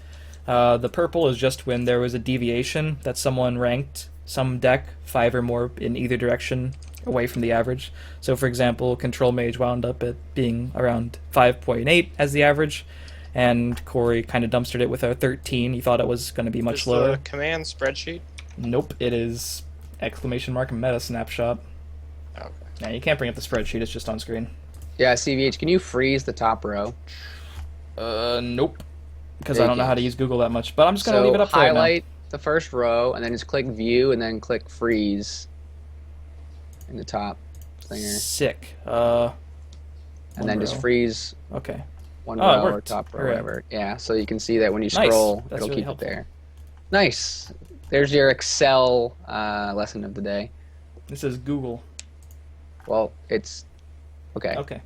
The purple is just when there was a deviation that someone ranked some deck 5 or more in either direction away from the average. So, for example, Control Mage wound up at being around 5.8 as the average, and Corey kind of dumpstered it with a 13. He thought it was going to be much lower. The command spreadsheet? Nope, it is meta snapshot. Okay. Yeah, you can't bring up the spreadsheet, it's just on screen. Yeah, CVH, can you freeze the top row? Nope. Because I don't know how to use Google that much, but I'm just going to leave it up for right now. Highlight Highlight the first row, and then just click View, and then click Freeze in the top thinger. Sick. And then just freeze one Oh, it row or worked. top row, Hooray. whatever. Yeah, so you can see that when you Nice. scroll, That's it'll really keep helpful. it there. Nice. There's your Excel lesson of the day. This is Google. Well, it's... Okay. Okay.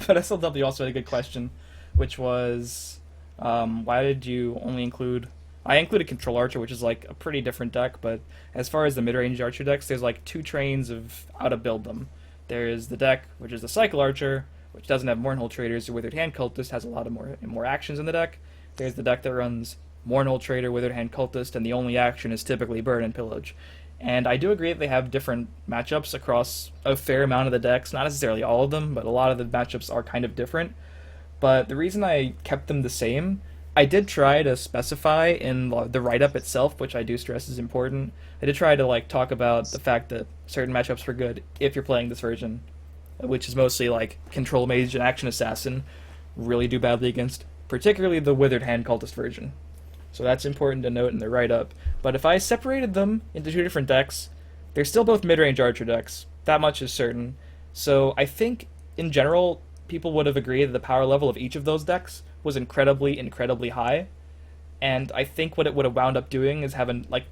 But SLW also had a good question, which was, why did you only include... I included Control Archer, which is like a pretty different deck, but as far as the mid-range Archer decks, there's like two trains of how to build them. There's the deck, which is the Cycle Archer, which doesn't have Mournhold Traders or Withered Hand Cultist, has a lot of more actions in the deck. There's the deck that runs Mournhold Trader, Withered Hand Cultist, and the only action is typically Burn and Pillage. And I do agree that they have different matchups across a fair amount of the decks, not necessarily all of them, but a lot of the matchups are kind of different. But the reason I kept them the same, I did try to specify in the write-up itself, which I do stress is important. I did try to talk about the fact that certain matchups were good if you're playing this version, which is mostly Control Mage and Action Assassin really do badly against, particularly the Withered Hand Cultist version. So that's important to note in the write-up. But if I separated them into two different decks, they're still both mid-range Archer decks. That much is certain. So I think, in general, people would have agreed that the power level of each of those decks was incredibly, incredibly high. And I think what it would have wound up doing is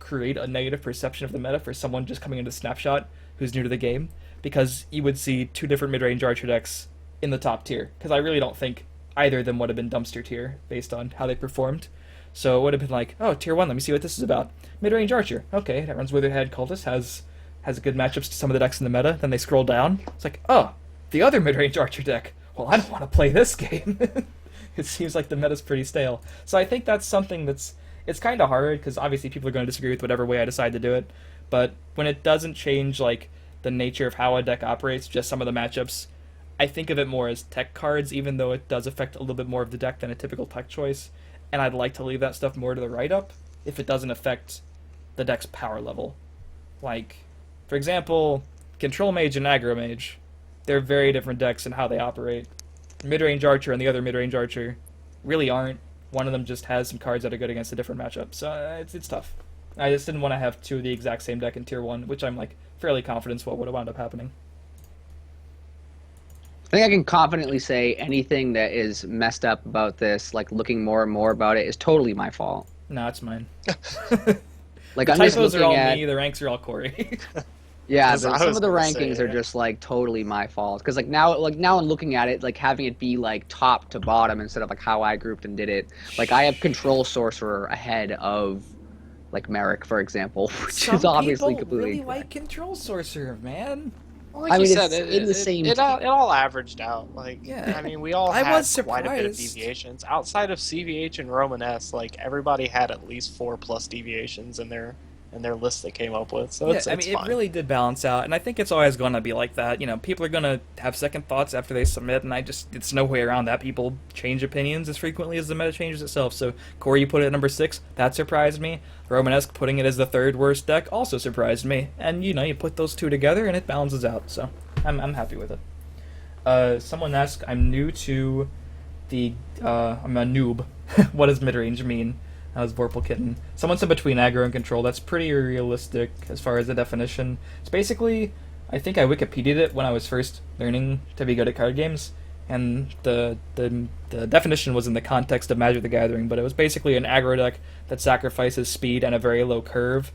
create a negative perception of the meta for someone just coming into Snapshot who's new to the game. Because you would see two different mid-range Archer decks in the top tier. Because I really don't think either of them would have been dumpster tier based on how they performed. So it would have been oh, tier 1, let me see what this is about. Mid-range Archer, okay, that runs Withered Hand Cultist, has good matchups to some of the decks in the meta. Then they scroll down, it's oh, the other mid-range Archer deck. Well, I don't want to play this game. It seems like the meta's pretty stale. So I think that's something it's kind of hard, because obviously people are going to disagree with whatever way I decide to do it. But when it doesn't change, the nature of how a deck operates, just some of the matchups, I think of it more as tech cards, even though it does affect a little bit more of the deck than a typical tech choice. And I'd like to leave that stuff more to the write-up if it doesn't affect the deck's power level. For example, Control Mage and Aggro Mage, they're very different decks in how they operate. Mid-range Archer and the other mid-range Archer really aren't. One of them just has some cards that are good against a different matchup, so it's tough. I just didn't want to have two of the exact same deck in Tier 1, which I'm fairly confident is what would have wound up happening. I think I can confidently say anything that is messed up about this, looking more and more about it, is totally my fault. No, it's mine. I'm just Typos are all looking at... me, the ranks are all Corey. Yeah, That's what I some was of the gonna rankings say, are just totally my fault. Because now I'm looking at it, having it be top to bottom instead of how I grouped and did it. I have Control Sorcerer ahead of Merrick, for example, which is obviously completely really incorrect. like Control Sorcerer, man. Well, like I you mean, said, it's in the same it tier. all averaged out. Yeah. I mean, we all I had was quite a bit of surprised. deviations. Outside of CVH and Roman S, everybody had at least 4+ deviations in their list they came up with. So it's it fine. really did balance out, and I think it's always going to be like that. People are going to have second thoughts after they submit, and it's no way around that. People change opinions as frequently as the meta changes itself. So, Corey, you put it at number 6. That surprised me. Romanesque putting it as the 3rd worst deck also surprised me. And, you put those two together, and it balances out. So, I'm happy with it. Someone asked, I'm new to I'm a noob. What does mid-range mean? That was Vorpal Kitten. Someone's in between aggro and control. That's pretty realistic as far as the definition. It's basically, I think I Wikipedia'd it when I was first learning to be good at card games, and the definition was in the context of Magic the Gathering, but it was basically an aggro deck that sacrifices speed and a very low curve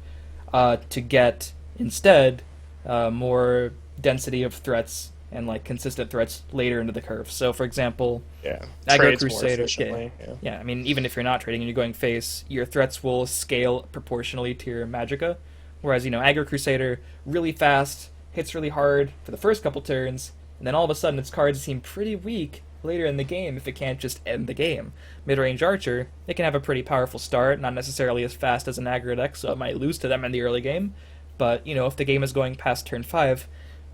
to get, instead, more density of threats and like consistent threats later into the curve. So, for example, Aggro trades more Crusader. efficiently. Yeah, I mean, even if you're not trading and you're going face, your threats will scale proportionally to your Magicka. Whereas, Aggro Crusader, really fast, hits really hard for the first couple turns, and then all of a sudden its cards seem pretty weak later in the game if it can't just end the game. Mid-range Archer, it can have a pretty powerful start, not necessarily as fast as an aggro deck, so it might lose to them in the early game. But, if the game is going past turn 5,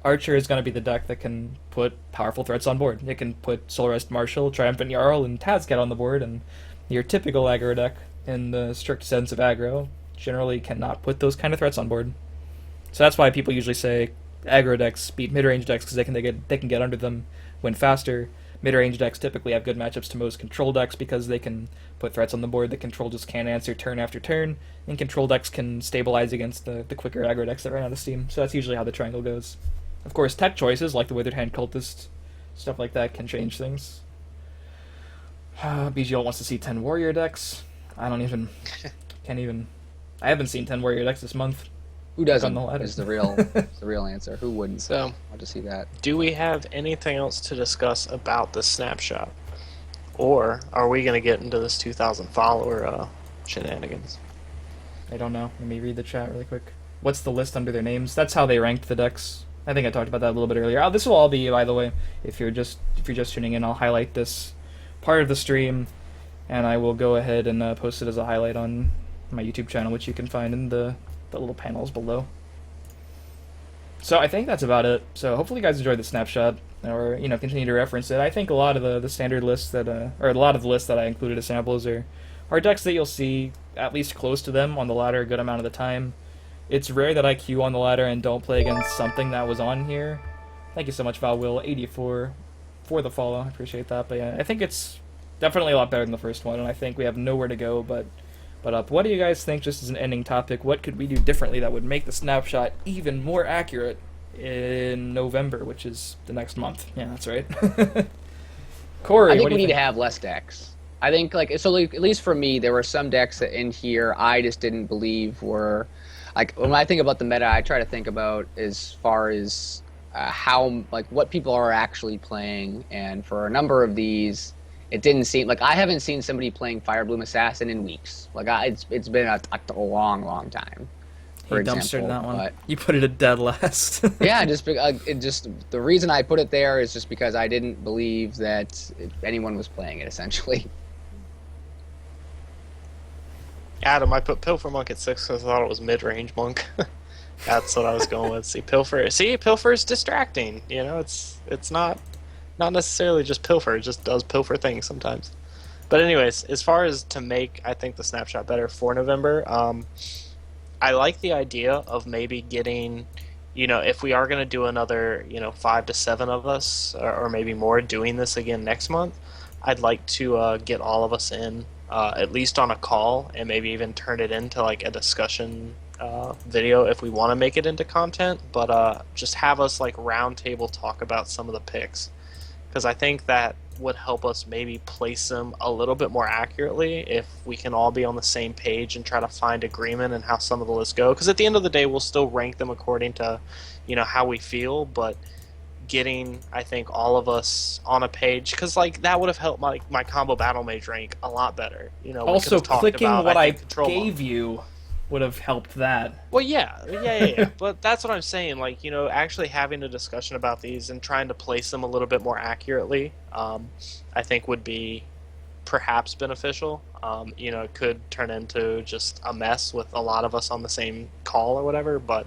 Archer is going to be the deck that can put powerful threats on board. It can put Solarest Marshal, Triumphant Jarl, and Tazcat on the board, and your typical aggro deck, in the strict sense of aggro, generally cannot put those kind of threats on board. So that's why people usually say aggro decks beat mid-range decks, because they can get under them, win faster. Mid-range decks typically have good matchups to most control decks because they can put threats on the board that control just can't answer turn after turn, and control decks can stabilize against the quicker aggro decks that run out of steam. So that's usually how the triangle goes. Of course, tech choices like the Withered Hand Cultist, stuff like that, can change things. BGL wants to see 10 warrior decks. I haven't seen 10 warrior decks this month. Who doesn't? Is the real answer. Who wouldn't? So, want to see that. Do we have anything else to discuss about the snapshot, or are we going to get into this 2,000 follower shenanigans? I don't know. Let me read the chat really quick. What's the list under their names? That's how they ranked the decks. I think I talked about that a little bit earlier. This will all be, by the way, if you're just tuning in, I'll highlight this part of the stream, and I will go ahead and post it as a highlight on my YouTube channel, which you can find in the little panels below. So I think that's about it. So hopefully you guys enjoyed the snapshot, or continue to reference it. I think a lot of the standard lists that, or a lot of the lists that I included as samples are decks that you'll see at least close to them on the ladder a good amount of the time. It's rare that I queue on the ladder and don't play against something that was on here. Thank you so much, ValWill84, for the follow. I appreciate that. But yeah, I think it's definitely a lot better than the first one, and I think we have nowhere to go but up. What do you guys think, just as an ending topic, what could we do differently that would make the snapshot even more accurate in November, which is the next month? Yeah, that's right. Corey, I think we need to have less decks. I think, at least for me, there were some decks that in here I just didn't believe were... when I think about the meta, I try to think about as far as how, what people are actually playing, and for a number of these, it didn't seem I haven't seen somebody playing Firebloom Assassin in weeks. It's been a long time. For example, dumpstered that one. But, you put it at dead last. Yeah, the reason I put it there is just because I didn't believe that anyone was playing it, essentially. Adam, I put Pilfer Monk at 6 because I thought it was mid-range Monk. That's what I was going with. Pilfer is distracting. It's not necessarily just Pilfer. It just does Pilfer things sometimes. But anyways, as far as to make, I think, the snapshot better for November, I like the idea of maybe getting, if we are going to do another, 5 to 7 of us, or maybe more, doing this again next month, I'd like to get all of us in, at least on a call, and maybe even turn it into a discussion video if we want to make it into content, but just have us round table talk about some of the picks, because I think that would help us maybe place them a little bit more accurately if we can all be on the same page and try to find agreement in how some of the lists go, because at the end of the day we'll still rank them according to how we feel, but getting, I think, all of us on a page, because that would have helped my combo battle mage rank a lot better. Also, clicking what I gave you would have helped that. Well, yeah. But that's what I'm saying. Actually having a discussion about these and trying to place them a little bit more accurately, I think would be perhaps beneficial. It could turn into just a mess with a lot of us on the same call or whatever, but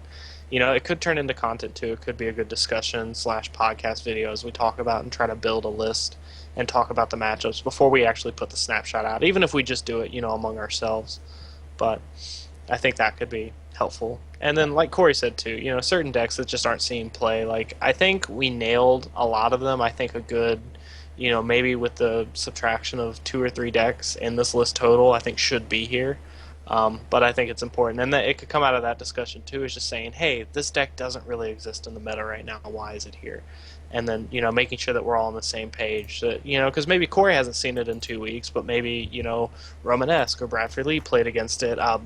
it could turn into content too. It could be a good discussion / podcast video as we talk about and try to build a list and talk about the matchups before we actually put the snapshot out, even if we just do it, among ourselves. But I think that could be helpful. And then, like Corey said too, certain decks that just aren't seeing play, I think we nailed a lot of them. I think a good, maybe with the subtraction of 2 or 3 decks in this list total, I think should be here. But I think it's important, and that it could come out of that discussion too. Is just saying, hey, this deck doesn't really exist in the meta right now. Why is it here? And then making sure that we're all on the same page. That because maybe Corey hasn't seen it in 2 weeks, but maybe Romanesque or Bradford Lee played against it. Yeah,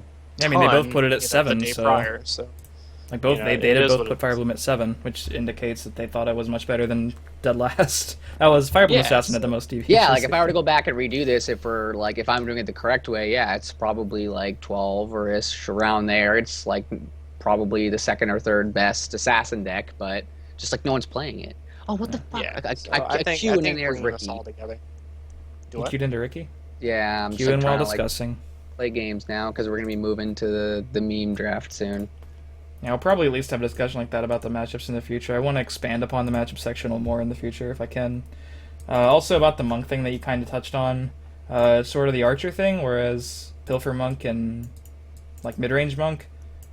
I mean, they both put it at the 7, day so prior. So like both they did both put Fire is. Bloom at 7, which indicates that they thought it was much better than Dead Last. That was Fire Bloom Assassin at the most deviations. Yeah, like if I were to go back and redo this, if I'm doing it the correct way, yeah, it's probably like 12 or ish around there. It's like probably the second or third best assassin deck, but just like no one's playing it. Oh, what the fuck? Yeah, I think in there bringing us Ricky. all together. You queued into Ricky? Yeah, I'm Queuing while trying to discussing. play games now because we're gonna be moving to the meme draft soon. Yeah, I'll probably at least have a discussion like that about the matchups in the future. I want to expand upon the matchup section more in the future if I can. Also about the monk thing that you kind of touched on, sort of the archer thing, whereas Pilfer Monk and like mid-range Monk,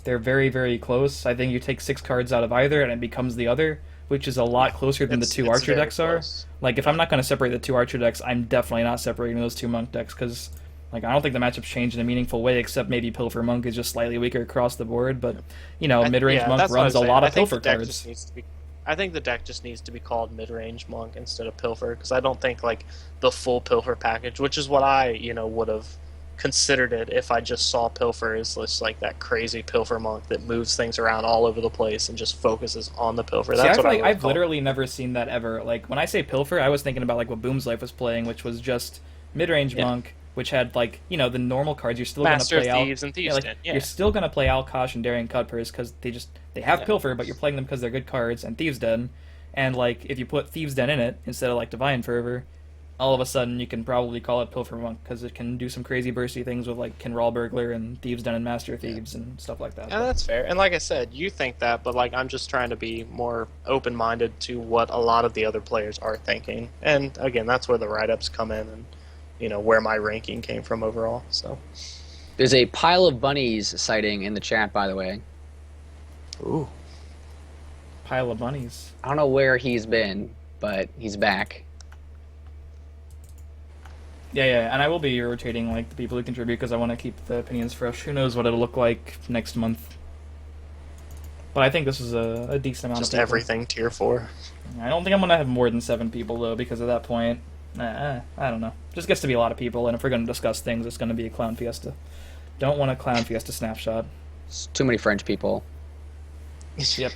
they're very, very close. I think you take 6 cards out of either and it becomes the other, which is a lot closer than the 2 archer decks close. are. Like, if I'm not going to separate the 2 archer decks, I'm definitely not separating those 2 monk decks, because like, I don't think the matchups change in a meaningful way, except maybe Pilfer Monk is just slightly weaker across the board, but, mid-range Monk that's what runs a I'm saying. lot I of think Pilfer the deck cards. just needs to be. I think the deck just needs to be called mid-range Monk instead of Pilfer, because I don't think like the full Pilfer package, which is what I would have considered it if I just saw Pilfer as just like that crazy Pilfer Monk that moves things around all over the place and just focuses on the Pilfer. That's See, what I've literally never seen that ever. Like, when I say Pilfer, I was thinking about like what Boom's Life was playing, which was just mid-range Monk, which had like the normal cards. You're still going to Master play of Thieves and Thieves Den. You're still going to play Alkosh and Daring Cutpurse because they have Pilfer, but you're playing them because they're good cards, and Thieves Den. And like, if you put Thieves Den in it instead of like Divine Fervor, all of a sudden you can probably call it Pilfer Monk because it can do some crazy bursty things with like Kinral Burglar and Thieves Den and Master of Thieves and stuff like that. Yeah, that's fair. And like I said, you think that, but like I'm just trying to be more open-minded to what a lot of the other players are thinking. And again, that's where the write-ups come in, and where my ranking came from overall. So There's a pile of bunnies sighting in the chat, by the way. ooh. Pile of bunnies. I don't know where he's been, but he's back. Yeah, and I will be rotating like the people who contribute because I want to keep the opinions fresh. Who knows what it'll look like next month? But I think this is a decent amount Just of people. everything tier 4. I don't think I'm gonna have more than 7 people though, because at that point, I don't know. Just gets to be a lot of people, and if we're gonna discuss things, it's gonna be a clown fiesta. Don't want a clown fiesta snapshot. It's too many French people. Yep.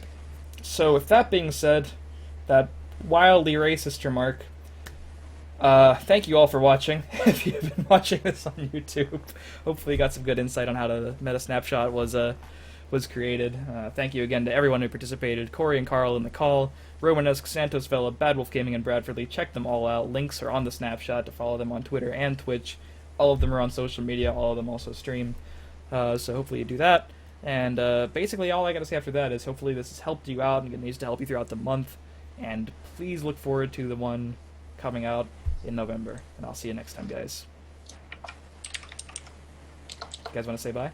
So with that being said, that wildly racist remark, thank you all for watching. If you've been watching this on YouTube, hopefully you got some good insight on how the meta snapshot was created. Thank you again to everyone who participated, Corey and Carl in the call, Romanesque, Santos Vela, Bad Wolf Gaming, and Bradford Lee. Check them all out. Links are on the snapshot to follow them on Twitter and Twitch. All of them are on social media. All of them also stream. So hopefully you do that. And basically all I gotta say after that is hopefully this has helped you out and continues to help you throughout the month. And please look forward to the one coming out in November. And I'll see you next time, guys. You guys want to say bye?